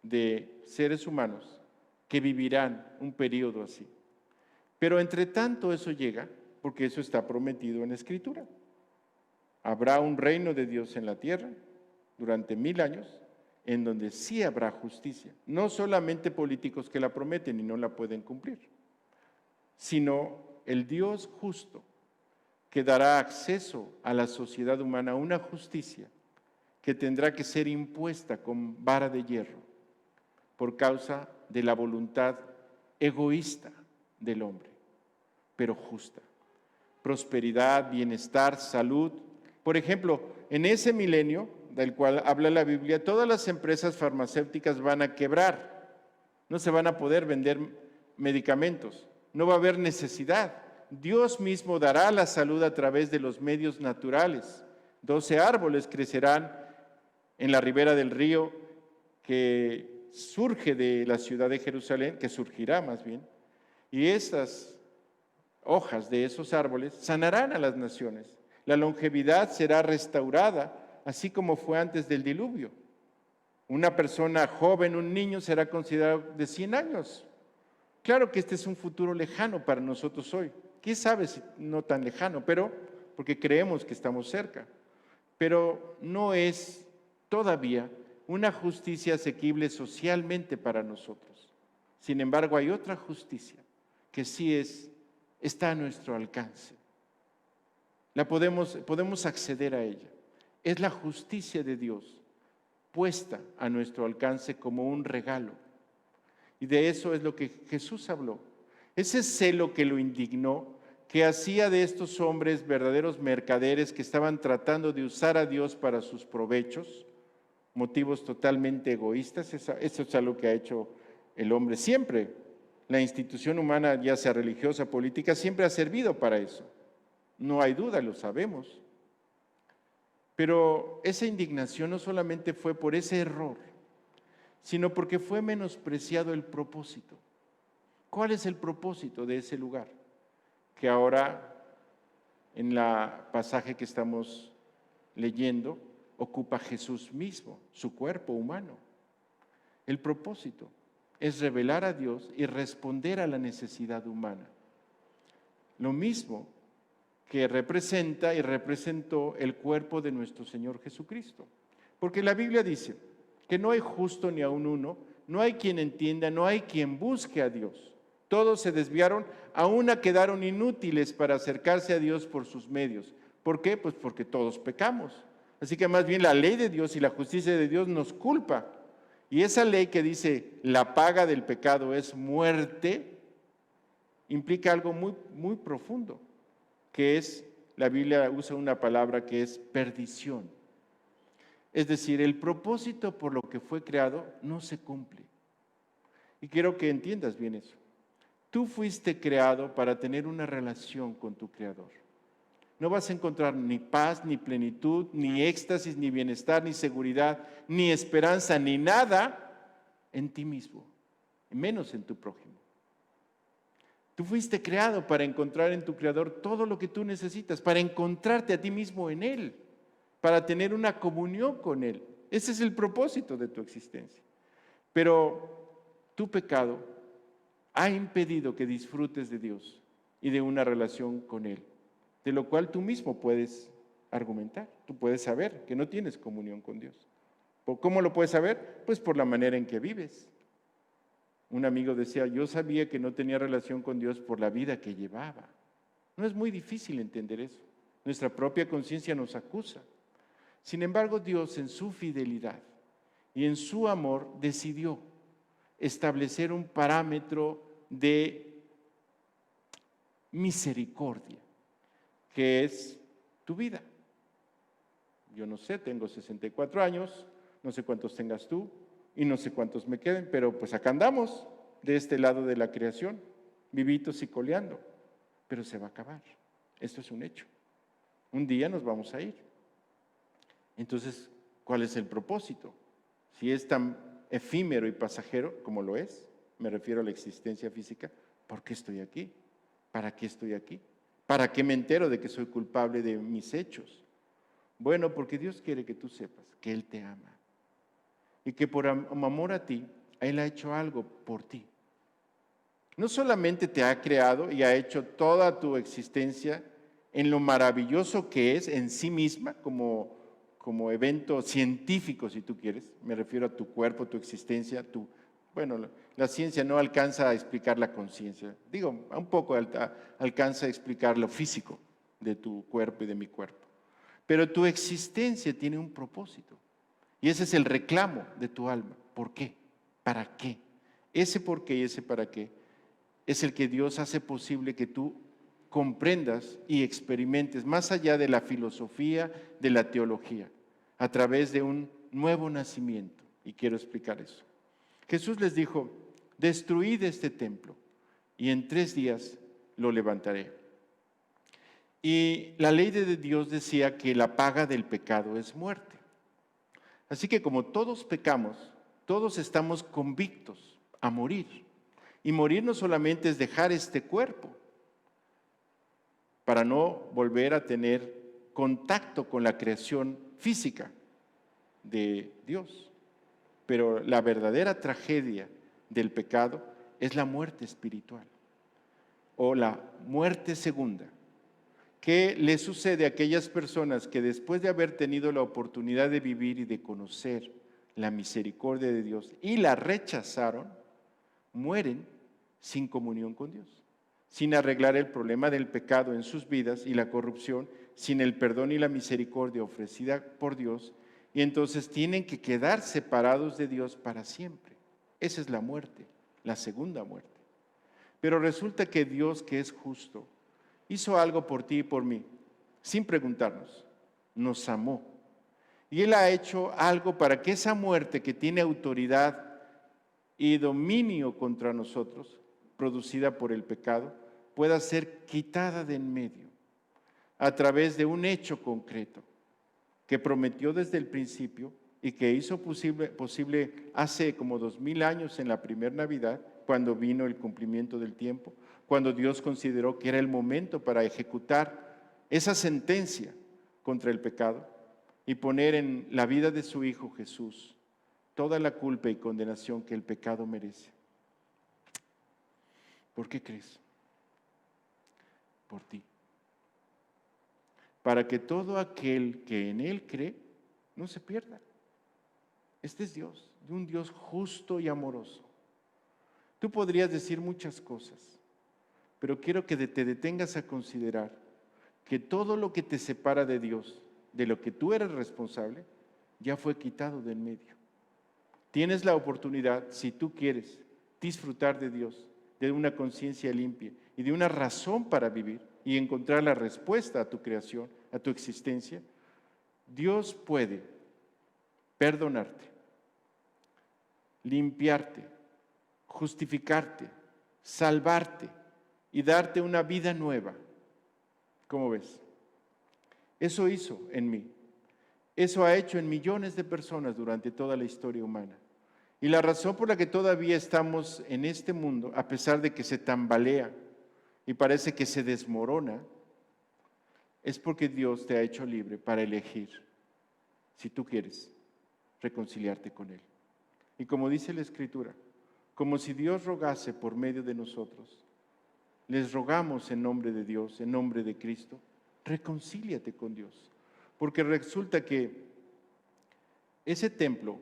de seres humanos que vivirán un periodo así. Pero entre tanto eso llega, porque eso está prometido en la Escritura. Habrá un reino de Dios en la tierra durante 1000 años, en donde sí habrá justicia, no solamente políticos que la prometen y no la pueden cumplir, sino el Dios justo que dará acceso a la sociedad humana a una justicia que tendrá que ser impuesta con vara de hierro por causa de la voluntad egoísta del hombre, pero justa. Prosperidad, bienestar, salud. Por ejemplo, en ese milenio del cual habla la Biblia, todas las empresas farmacéuticas van a quebrar, no se van a poder vender medicamentos, no va a haber necesidad. Dios mismo dará la salud a través de los medios naturales. 12 árboles crecerán en la ribera del río que surge de la ciudad de Jerusalén, que surgirá más bien, y esas hojas de esos árboles sanarán a las naciones. La longevidad será restaurada, así como fue antes del diluvio. Una persona joven, un niño, será considerado de 100 años. Claro que este es un futuro lejano para nosotros hoy. ¿Quién sabe si no tan lejano? Pero porque creemos que estamos cerca. Pero no es todavía una justicia asequible socialmente para nosotros. Sin embargo, hay otra justicia que sí está a nuestro alcance. Podemos acceder a ella. Es la justicia de Dios puesta a nuestro alcance como un regalo. Y de eso es lo que Jesús habló. Ese celo que lo indignó, que hacía de estos hombres verdaderos mercaderes que estaban tratando de usar a Dios para sus provechos, motivos totalmente egoístas. Eso es algo que ha hecho el hombre siempre. La institución humana, ya sea religiosa, política, siempre ha servido para eso. No hay duda, lo sabemos. Pero esa indignación no solamente fue por ese error, sino porque fue menospreciado el propósito. ¿Cuál es el propósito de ese lugar? Que ahora, en el pasaje que estamos leyendo, ocupa Jesús mismo, su cuerpo humano. El propósito es revelar a Dios y responder a la necesidad humana. Lo mismo que representa y representó el cuerpo de nuestro Señor Jesucristo. Porque la Biblia dice que no hay justo ni aun uno, no hay quien entienda, no hay quien busque a Dios. Todos se desviaron, aún quedaron inútiles para acercarse a Dios por sus medios. ¿Por qué? Pues porque todos pecamos. Así que más bien la ley de Dios y la justicia de Dios nos culpa. Y esa ley que dice la paga del pecado es muerte, implica algo muy, muy profundo, que es, la Biblia usa una palabra que es perdición. Es decir, el propósito por lo que fue creado no se cumple. Y quiero que entiendas bien eso. Tú fuiste creado para tener una relación con tu Creador. No vas a encontrar ni paz, ni plenitud, ni éxtasis, ni bienestar, ni seguridad, ni esperanza, ni nada en ti mismo, menos en tu prójimo. Tú fuiste creado para encontrar en tu Creador todo lo que tú necesitas, para encontrarte a ti mismo en Él, para tener una comunión con Él. Ese es el propósito de tu existencia. Pero tu pecado ha impedido que disfrutes de Dios y de una relación con Él, de lo cual tú mismo puedes argumentar. Tú puedes saber que no tienes comunión con Dios. ¿Cómo lo puedes saber? Pues por la manera en que vives. Un amigo decía, yo sabía que no tenía relación con Dios por la vida que llevaba. No es muy difícil entender eso. Nuestra propia conciencia nos acusa. Sin embargo, Dios en su fidelidad y en su amor decidió establecer un parámetro de misericordia, que es tu vida. Yo no sé, tengo 64 años, no sé cuántos tengas tú y no sé cuántos me queden, pero pues acá andamos de este lado de la creación, vivitos y coleando, pero se va a acabar. Esto es un hecho. Un día nos vamos a ir. Entonces, ¿cuál es el propósito? Si es tan efímero y pasajero como lo es, me refiero a la existencia física, ¿por qué estoy aquí? ¿Para qué estoy aquí? ¿Para qué me entero de que soy culpable de mis hechos? Bueno, porque Dios quiere que tú sepas que Él te ama y que por amor a ti, Él ha hecho algo por ti. No solamente te ha creado y ha hecho toda tu existencia en lo maravilloso que es en sí misma, como evento científico, si tú quieres, me refiero a tu cuerpo, tu existencia, la ciencia no alcanza a explicar la conciencia, digo, un poco alcanza a explicar lo físico de tu cuerpo y de mi cuerpo, pero tu existencia tiene un propósito, y ese es el reclamo de tu alma. ¿Por qué? ¿Para qué? Ese por qué y ese para qué es el que Dios hace posible que tú comprendas y experimentes más allá de la filosofía, de la teología, a través de un nuevo nacimiento. Y quiero explicar eso. Jesús les dijo, destruid este templo y en 3 días lo levantaré. Y la ley de Dios decía que la paga del pecado es muerte. Así que como todos pecamos, todos estamos convictos a morir. Y morir no solamente es dejar este cuerpo, para no volver a tener contacto con la creación física de Dios. Pero la verdadera tragedia del pecado es la muerte espiritual o la muerte segunda. ¿Qué le sucede a aquellas personas que después de haber tenido la oportunidad de vivir y de conocer la misericordia de Dios y la rechazaron, mueren sin comunión con Dios? Sin arreglar el problema del pecado en sus vidas y la corrupción, sin el perdón y la misericordia ofrecida por Dios, y entonces tienen que quedar separados de Dios para siempre. Esa es la muerte, la segunda muerte. Pero resulta que Dios, que es justo, hizo algo por ti y por mí, sin preguntarnos, nos amó. Y Él ha hecho algo para que esa muerte que tiene autoridad y dominio contra nosotros, producida por el pecado, pueda ser quitada de en medio a través de un hecho concreto que prometió desde el principio y que hizo posible hace como 2000 años en la primera Navidad, cuando vino el cumplimiento del tiempo, cuando Dios consideró que era el momento para ejecutar esa sentencia contra el pecado y poner en la vida de su Hijo Jesús toda la culpa y condenación que el pecado merece. ¿Por qué crees? Por ti. Para que todo aquel que en Él cree no se pierda. Este es Dios, un Dios justo y amoroso, Tú podrías decir muchas cosas, pero quiero que te detengas a considerar que todo lo que te separa de Dios, de lo que tú eres responsable, ya fue quitado de en medio. Tienes la oportunidad, si tú quieres, disfrutar de Dios, de una conciencia limpia y de una razón para vivir y encontrar la respuesta a tu creación, a tu existencia. Dios puede perdonarte, limpiarte, justificarte, salvarte y darte una vida nueva. ¿Cómo ves? Eso hizo en mí. Eso ha hecho en millones de personas durante toda la historia humana. Y la razón por la que todavía estamos en este mundo, a pesar de que se tambalea y parece que se desmorona, es porque Dios te ha hecho libre para elegir, si tú quieres, reconciliarte con Él. Y como dice la Escritura, como si Dios rogase por medio de nosotros, les rogamos en nombre de Dios, en nombre de Cristo, reconcíliate con Dios. Porque resulta que ese templo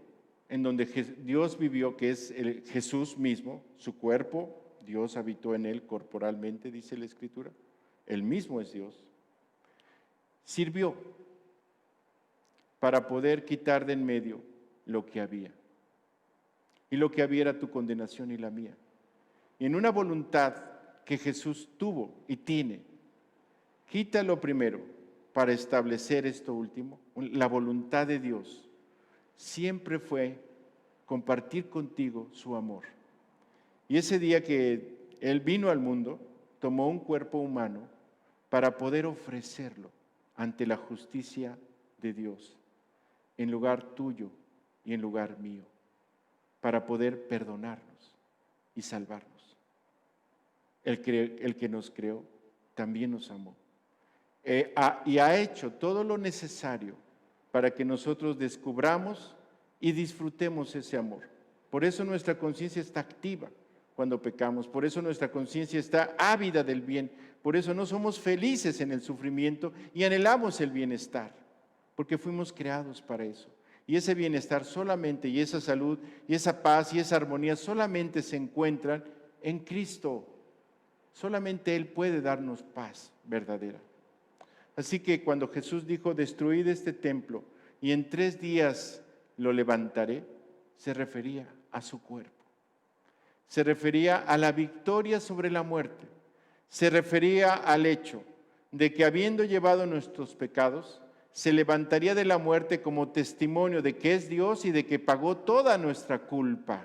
en donde Dios vivió, que es Jesús mismo, su cuerpo, Dios habitó en él corporalmente, dice la Escritura, él mismo es Dios, sirvió para poder quitar de en medio lo que había. Y lo que había era tu condenación y la mía. Y en una voluntad que Jesús tuvo y tiene, quita lo primero para establecer esto último. La voluntad de Dios siempre fue compartir contigo su amor. Y ese día que Él vino al mundo, tomó un cuerpo humano para poder ofrecerlo ante la justicia de Dios, en lugar tuyo y en lugar mío, para poder perdonarnos y salvarnos. El que nos creó también nos amó. Y ha hecho todo lo necesario para que nosotros descubramos y disfrutemos ese amor. Por eso nuestra conciencia está activa cuando pecamos, por eso nuestra conciencia está ávida del bien, por eso no somos felices en el sufrimiento y anhelamos el bienestar, porque fuimos creados para eso. Y ese bienestar solamente, y esa salud, y esa paz, y esa armonía solamente se encuentran en Cristo. Solamente Él puede darnos paz verdadera. Así que cuando Jesús dijo, destruid este templo, y en 3 días lo levantaré, se refería a su cuerpo. Se refería a la victoria sobre la muerte. Se refería al hecho de que habiendo llevado nuestros pecados, se levantaría de la muerte como testimonio de que es Dios y de que pagó toda nuestra culpa.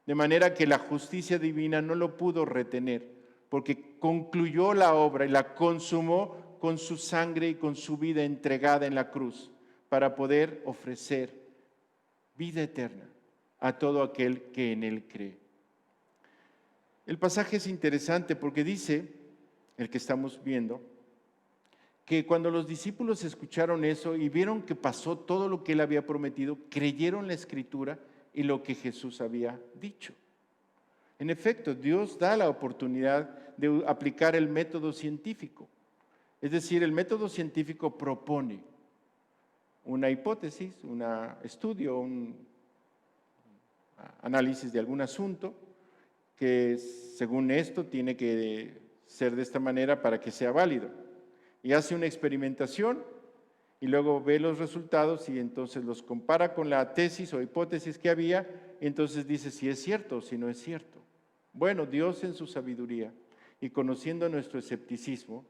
De manera que la justicia divina no lo pudo retener, porque concluyó la obra y la consumó con su sangre y con su vida entregada en la cruz, para poder ofrecer vida eterna a todo aquel que en Él cree. El pasaje es interesante porque dice, el que estamos viendo, que cuando los discípulos escucharon eso y vieron que pasó todo lo que Él había prometido, creyeron la Escritura y lo que Jesús había dicho. En efecto, Dios da la oportunidad de aplicar el método científico. Es decir, el método científico propone una hipótesis, un estudio, un análisis de algún asunto, que según esto tiene que ser de esta manera para que sea válido. Y hace una experimentación y luego ve los resultados y entonces los compara con la tesis o hipótesis que había y entonces dice si es cierto o si no es cierto. Bueno, Dios en su sabiduría y conociendo nuestro escepticismo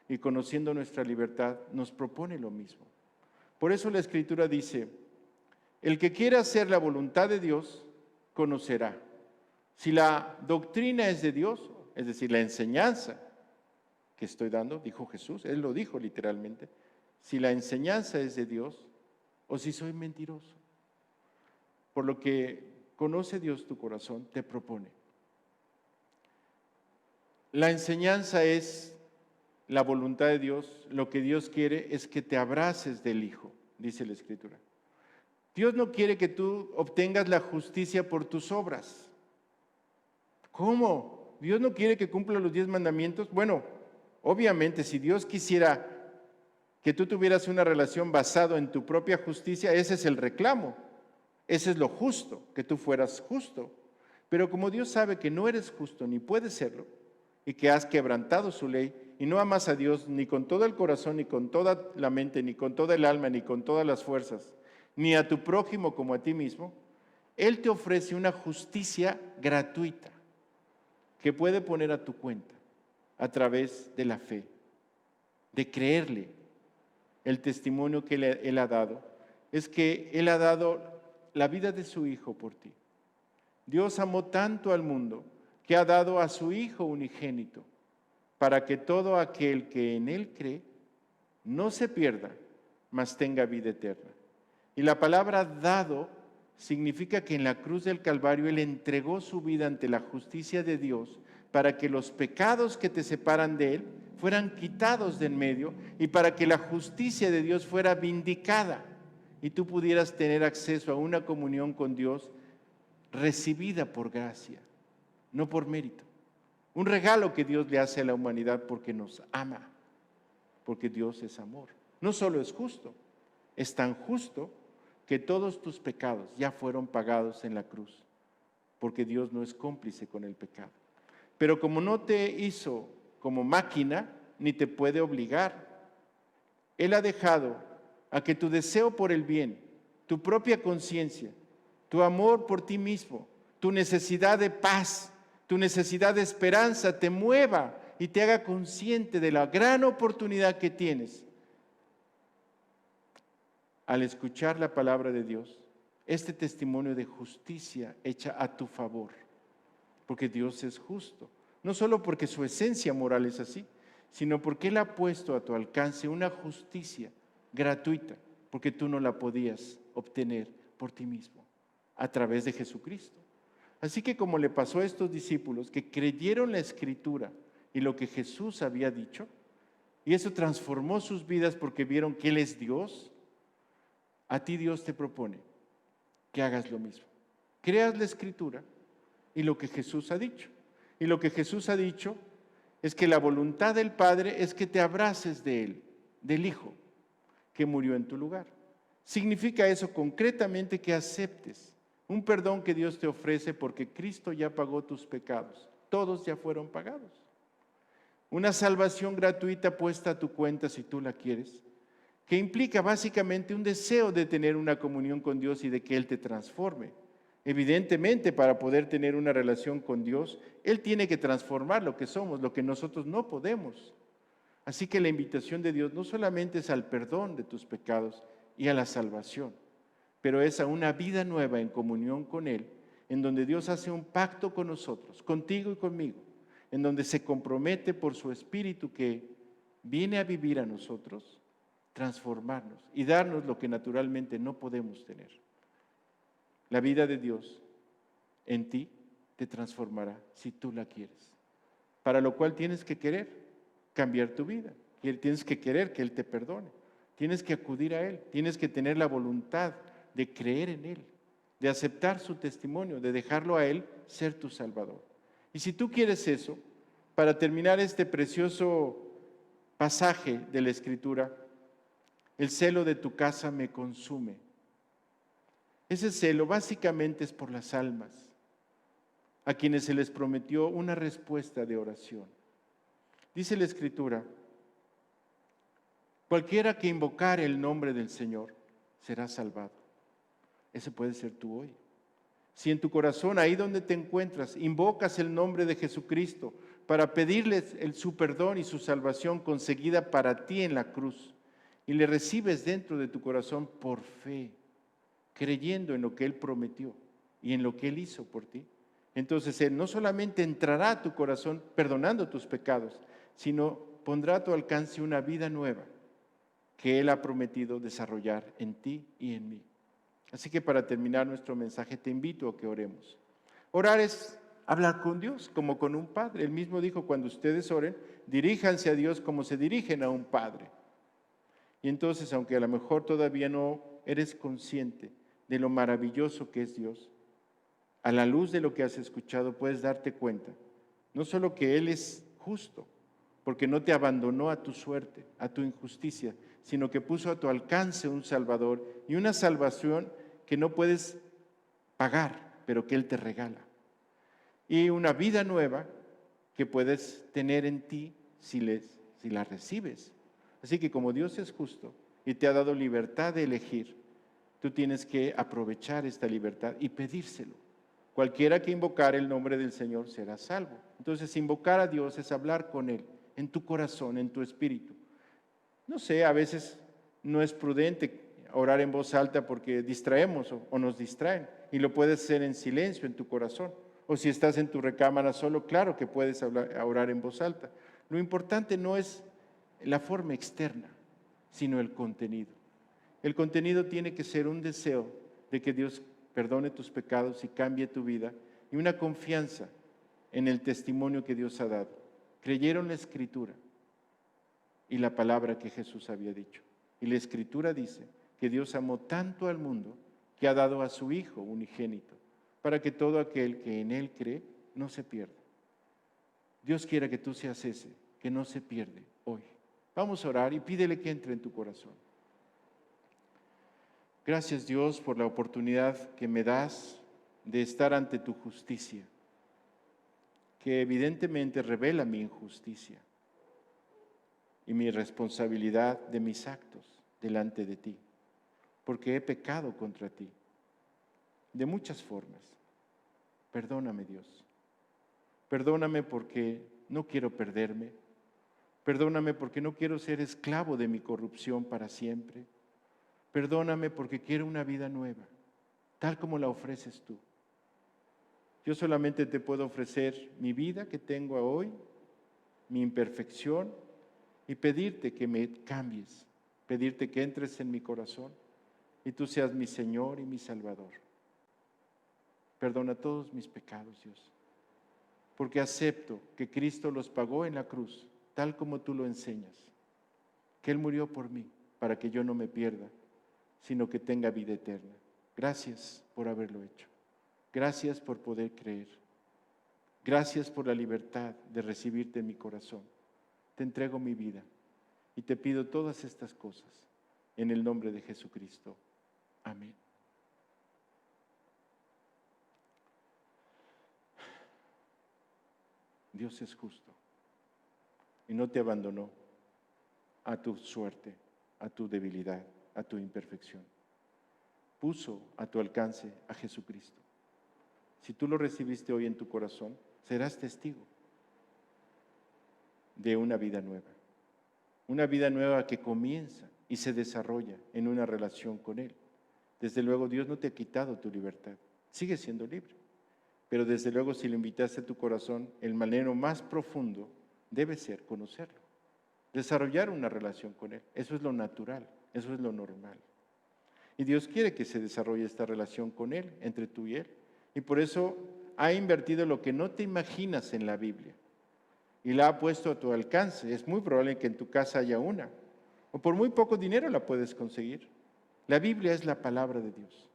y conociendo nuestra libertad nos propone lo mismo. Por eso la Escritura dice, el que quiera hacer la voluntad de Dios, conocerá. Si la doctrina es de Dios, es decir, la enseñanza que estoy dando, dijo Jesús, Él lo dijo literalmente, si la enseñanza es de Dios o si soy mentiroso. Por lo que conoce Dios tu corazón, te propone. La enseñanza es la voluntad de Dios, lo que Dios quiere es que te abraces del Hijo, dice la Escritura. Dios no quiere que tú obtengas la justicia por tus obras. ¿Cómo? ¿Dios no quiere que cumpla los 10 mandamientos? Bueno, obviamente, si Dios quisiera que tú tuvieras una relación basada en tu propia justicia, ese es el reclamo. Ese es lo justo, que tú fueras justo. Pero como Dios sabe que no eres justo ni puedes serlo, y que has quebrantado su ley, y no amas a Dios ni con todo el corazón, ni con toda la mente, ni con toda el alma, ni con todas las fuerzas, ni a tu prójimo como a ti mismo, Él te ofrece una justicia gratuita que puede poner a tu cuenta a través de la fe, de creerle. El testimonio que Él ha dado es que Él ha dado la vida de su Hijo por ti. Dios amó tanto al mundo que ha dado a su Hijo unigénito para que todo aquel que en Él cree no se pierda, mas tenga vida eterna. Y la palabra dado significa que en la cruz del Calvario Él entregó su vida ante la justicia de Dios para que los pecados que te separan de Él fueran quitados de en medio y para que la justicia de Dios fuera vindicada y tú pudieras tener acceso a una comunión con Dios recibida por gracia, no por mérito. Un regalo que Dios le hace a la humanidad porque nos ama, porque Dios es amor. No solo es justo, es tan justo que todos tus pecados ya fueron pagados en la cruz, porque Dios no es cómplice con el pecado. Pero como no te hizo como máquina, ni te puede obligar, Él ha dejado a que tu deseo por el bien, tu propia conciencia, tu amor por ti mismo, tu necesidad de paz, tu necesidad de esperanza te mueva y te haga consciente de la gran oportunidad que tienes al escuchar la palabra de Dios, este testimonio de justicia hecha a tu favor, porque Dios es justo, no solo porque su esencia moral es así, sino porque Él ha puesto a tu alcance una justicia gratuita, porque tú no la podías obtener por ti mismo, a través de Jesucristo. Así que como le pasó a estos discípulos que creyeron la Escritura y lo que Jesús había dicho, y eso transformó sus vidas porque vieron que Él es Dios, a ti Dios te propone que hagas lo mismo. Creas la Escritura y lo que Jesús ha dicho. Y lo que Jesús ha dicho es que la voluntad del Padre es que te abraces de Él, del Hijo, que murió en tu lugar. Significa eso concretamente que aceptes un perdón que Dios te ofrece porque Cristo ya pagó tus pecados. Todos ya fueron pagados. Una salvación gratuita puesta a tu cuenta si tú la quieres, que implica básicamente un deseo de tener una comunión con Dios y de que Él te transforme. Evidentemente, para poder tener una relación con Dios, Él tiene que transformar lo que somos, lo que nosotros no podemos. Así que la invitación de Dios no solamente es al perdón de tus pecados y a la salvación, pero es a una vida nueva en comunión con Él, en donde Dios hace un pacto con nosotros, contigo y conmigo, en donde se compromete por su Espíritu que viene a vivir a nosotros, transformarnos y darnos lo que naturalmente no podemos tener. La vida de Dios en ti te transformará si tú la quieres, para lo cual tienes que querer cambiar tu vida, tienes que querer que Él te perdone, tienes que acudir a Él, tienes que tener la voluntad de creer en Él, de aceptar su testimonio, de dejarlo a Él ser tu Salvador. Y si tú quieres eso, para terminar este precioso pasaje de la Escritura, el celo de tu casa me consume. Ese celo básicamente es por las almas, a quienes se les prometió una respuesta de oración. Dice la Escritura, cualquiera que invocare el nombre del Señor será salvado. Ese puede ser tú hoy. Si en tu corazón, ahí donde te encuentras, invocas el nombre de Jesucristo para pedirles su perdón y su salvación conseguida para ti en la cruz, y le recibes dentro de tu corazón por fe, creyendo en lo que Él prometió y en lo que Él hizo por ti, entonces Él no solamente entrará a tu corazón perdonando tus pecados, sino pondrá a tu alcance una vida nueva que Él ha prometido desarrollar en ti y en mí. Así que para terminar nuestro mensaje te invito a que oremos. Orar es hablar con Dios como con un padre. Él mismo dijo, cuando ustedes oren, diríjanse a Dios como se dirigen a un padre. Y entonces, aunque a lo mejor todavía no eres consciente de lo maravilloso que es Dios, a la luz de lo que has escuchado puedes darte cuenta, no solo que Él es justo, porque no te abandonó a tu suerte, a tu injusticia, sino que puso a tu alcance un Salvador y una salvación que no puedes pagar, pero que Él te regala. y una vida nueva que puedes tener en ti si la recibes. Así que como Dios es justo y te ha dado libertad de elegir, tú tienes que aprovechar esta libertad y pedírselo. Cualquiera que invocar el nombre del Señor será salvo. Entonces, invocar a Dios es hablar con Él, en tu corazón, en tu espíritu. No sé, a veces no es prudente orar en voz alta porque distraemos o nos distraen, y lo puedes hacer en silencio, en tu corazón. O si estás en tu recámara solo, claro que puedes orar en voz alta. Lo importante no es la forma externa, sino el contenido. El contenido tiene que ser un deseo de que Dios perdone tus pecados y cambie tu vida, y una confianza en el testimonio que Dios ha dado. Creyeron la Escritura y la palabra que Jesús había dicho. Y la Escritura dice que Dios amó tanto al mundo que ha dado a su Hijo unigénito, para que todo aquel que en Él cree no se pierda. Dios quiera que tú seas ese, que no se pierde hoy. Vamos a orar y pídele que entre en tu corazón. Gracias, Dios, por la oportunidad que me das de estar ante tu justicia, que evidentemente revela mi injusticia y mi responsabilidad de mis actos delante de ti, porque he pecado contra ti de muchas formas. Perdóname, Dios. Perdóname porque no quiero perderme. Perdóname porque no quiero ser esclavo de mi corrupción para siempre. Perdóname porque quiero una vida nueva, tal como la ofreces tú. Yo solamente te puedo ofrecer mi vida que tengo hoy, mi imperfección, y pedirte que me cambies, pedirte que entres en mi corazón y tú seas mi Señor y mi Salvador. Perdona todos mis pecados, Dios, porque acepto que Cristo los pagó en la cruz, tal como tú lo enseñas, que Él murió por mí, para que yo no me pierda, sino que tenga vida eterna. Gracias por haberlo hecho. Gracias por poder creer. Gracias por la libertad de recibirte en mi corazón. Te entrego mi vida y te pido todas estas cosas en el nombre de Jesucristo. Amén. Dios es justo y no te abandonó a tu suerte, a tu debilidad, a tu imperfección. Puso a tu alcance a Jesucristo. Si tú lo recibiste hoy en tu corazón, serás testigo de una vida nueva que comienza y se desarrolla en una relación con Él. Desde luego, Dios no te ha quitado tu libertad, sigues siendo libre, pero desde luego, si lo invitaste a tu corazón, el manero más profundo debe ser conocerlo, desarrollar una relación con Él. Eso es lo natural, eso es lo normal. Y Dios quiere que se desarrolle esta relación con Él, entre tú y Él. Y por eso ha invertido lo que no te imaginas en la Biblia y la ha puesto a tu alcance. Es muy probable que en tu casa haya una, o por muy poco dinero la puedes conseguir. La Biblia es la palabra de Dios.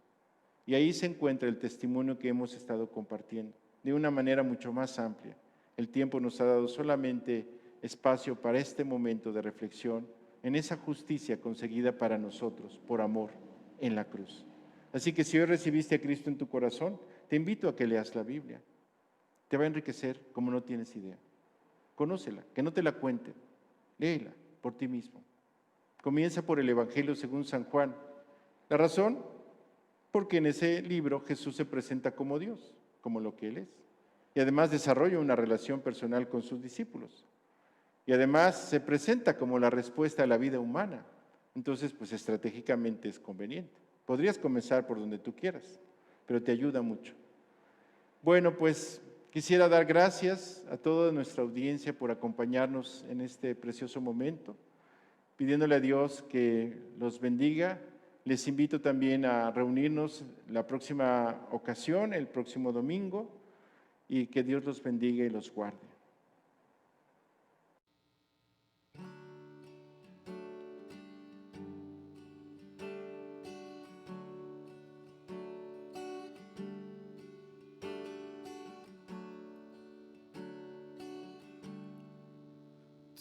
Y ahí se encuentra el testimonio que hemos estado compartiendo de una manera mucho más amplia. El tiempo nos ha dado solamente espacio para este momento de reflexión en esa justicia conseguida para nosotros por amor en la cruz. Así que si hoy recibiste a Cristo en tu corazón, te invito a que leas la Biblia. Te va a enriquecer como no tienes idea. Conócela, que no te la cuenten. Léela por ti mismo. Comienza por el Evangelio según San Juan. La razón, porque en ese libro Jesús se presenta como Dios, como lo que Él es. Y además desarrolla una relación personal con sus discípulos. Y además se presenta como la respuesta a la vida humana. Entonces, pues estratégicamente es conveniente. Podrías comenzar por donde tú quieras, pero te ayuda mucho. Bueno, pues quisiera dar gracias a toda nuestra audiencia por acompañarnos en este precioso momento, pidiéndole a Dios que los bendiga. Les invito también a reunirnos la próxima ocasión, el próximo domingo, y que Dios los bendiga y los guarde.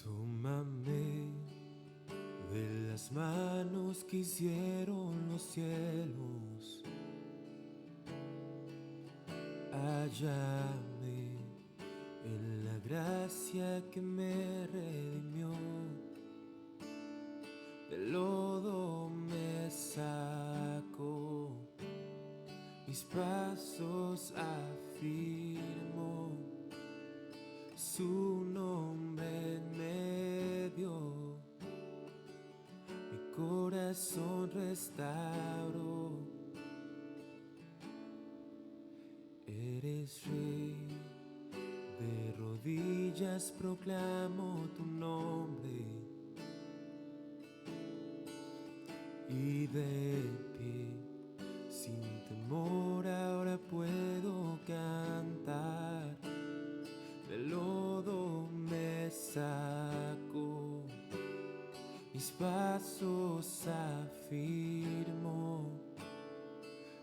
Tómame de las manos que hicieron los cielos, hállame gracia que me redimió, del lodo me sacó, mis pasos afirmó, su nombre me dio, mi corazón restauró. Eres Rey, de rodillas proclamo tu nombre, y de pie, sin temor ahora puedo cantar. Del lodo me sacó, mis pasos afirmó,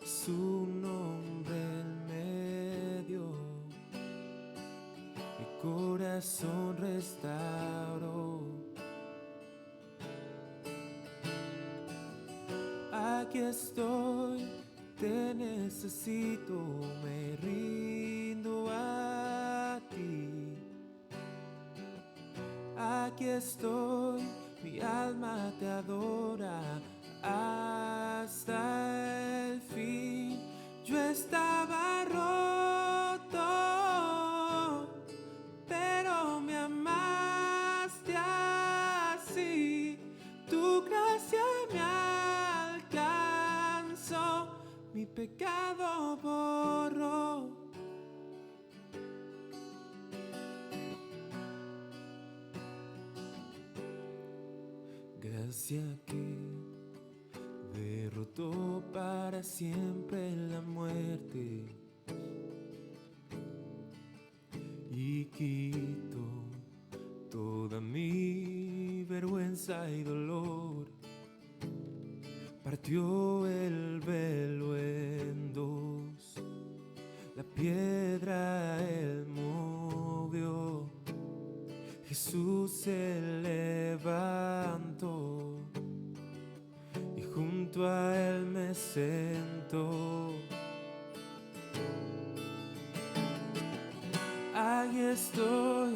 su nombre él me dio, mi corazón restauró. Aquí estoy, te necesito, me rindo a ti. Aquí estoy, mi alma te adora hasta el fin. Yo estaba roto, pero me amaste así. Tu gracia me alcanzó, mi pecado borró. Gracia que derrotó para siempre la muerte y quitó toda mi vergüenza y dolor. Partió el velo en dos, la piedra él movió, Jesús se levantó y junto a él me sentó. Ahí estoy,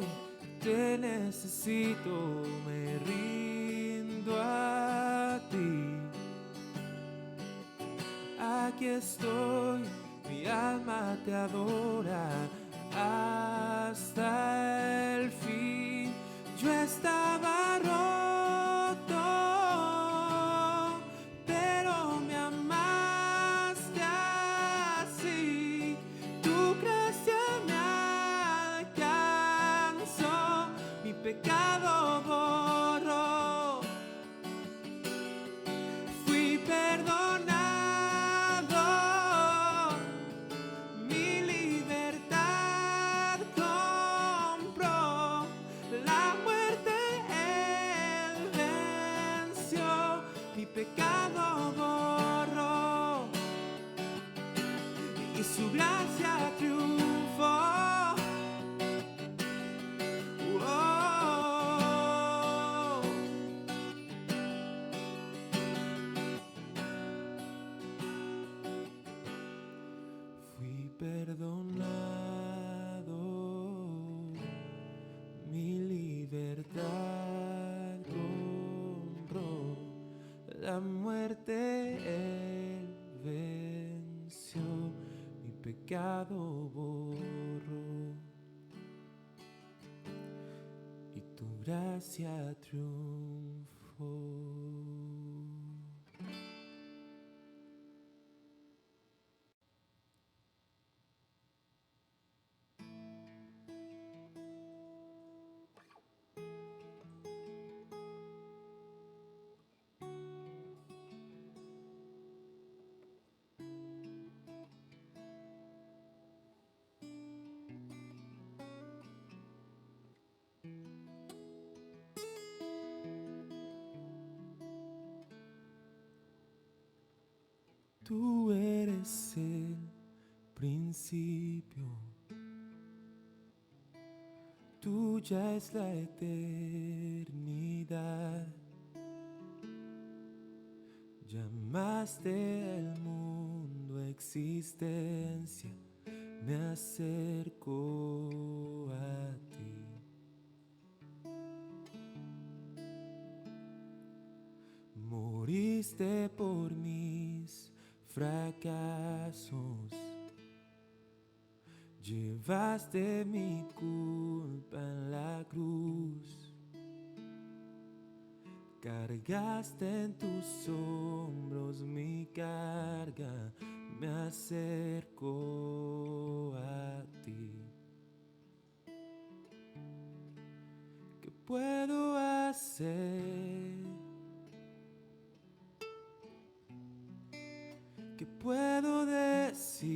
te necesito, me rindo a ti. Aquí estoy, mi alma te adora hasta el fin. Yo estaba roto, pero me amaste así. Tu gracia me alcanzó, mi pecado borró. Fui perdonado, mi libertad compró, la muerte él venció, mi pecado borró y su gracia triunfó. Oh. Fui perdonado, mi libertad compró, la muerte él venció, mi pecado borró y tu gracia triunfó. Tú eres el principio, tuya es la eternidad. Llamaste al mundo a existencia, me acerco a ti. Moriste por mis fracasos, llevaste mi culpa en la cruz, cargaste en tus hombros mi carga, me acerco a ti. ¿Qué puedo hacer? ¿Qué puedo decir?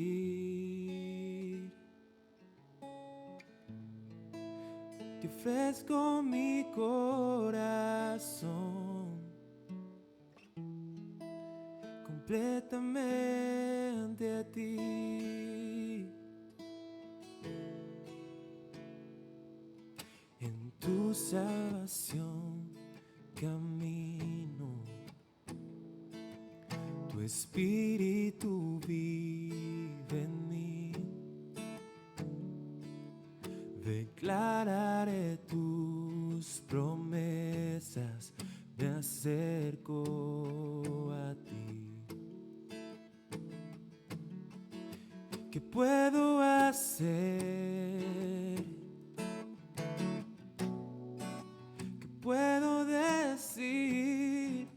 Te ofrezco mi corazón completamente a ti. En tu salvación camino, tu espíritu vive en mí. Declararé tus promesas, me acerco a ti. ¿Qué puedo hacer? ¿Qué puedo decir?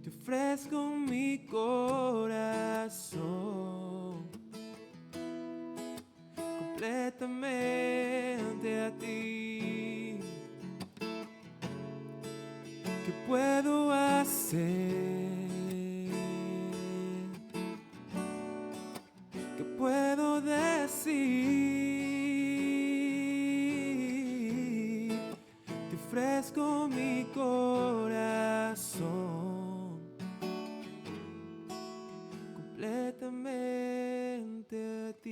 Te ofrezco mi corazón completamente a ti. ¿Qué puedo hacer? ¿Qué puedo decir? Te ofrezco mi corazón completamente a ti.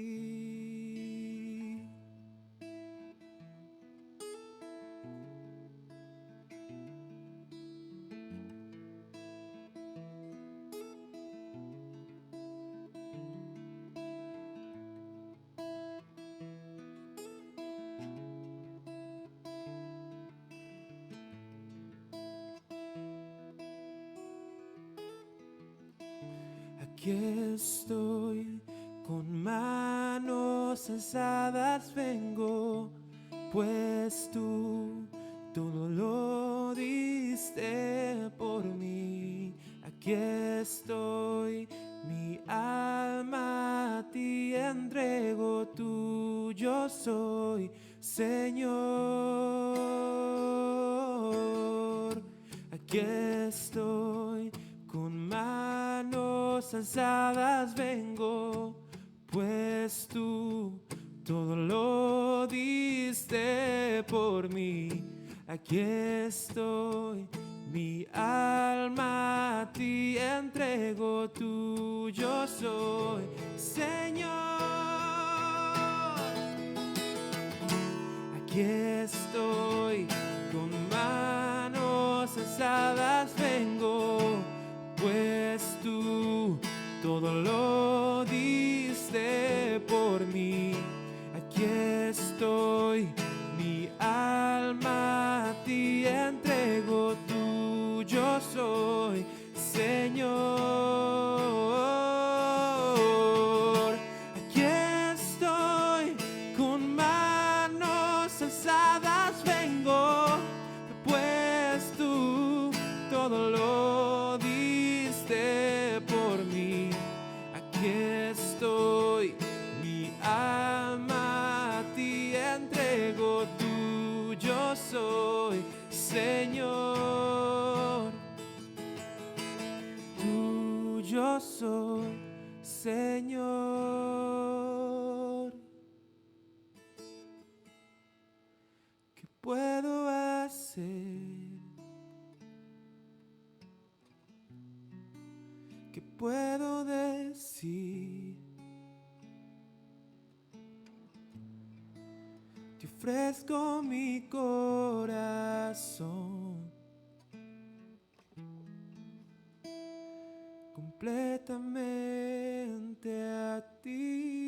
Aquí estoy, con manos alzadas vengo, pues tú todo lo diste por mí. Aquí estoy, mi alma a ti entrego, tuyo soy, Señor. Aquí estoy, con manos alzadas vengo, pues tú todo lo diste por mí. Aquí estoy, mi alma a ti entrego, tuyo soy, Señor. Aquí estoy, con manos alzadas vengo, pues tú todo lo diste por mí. Aquí estoy, mi alma a ti entrego, tuyo soy, Señor. Aquí estoy, con manos alzadas vengo, pues tú todo lo diste por mí. Aquí estoy, mi alma a ti entrego, tuyo soy, Señor. Tuyo soy, Señor. ¿Qué puedo hacer? ¿Qué puedo decir? Te ofrezco mi corazón completamente a ti.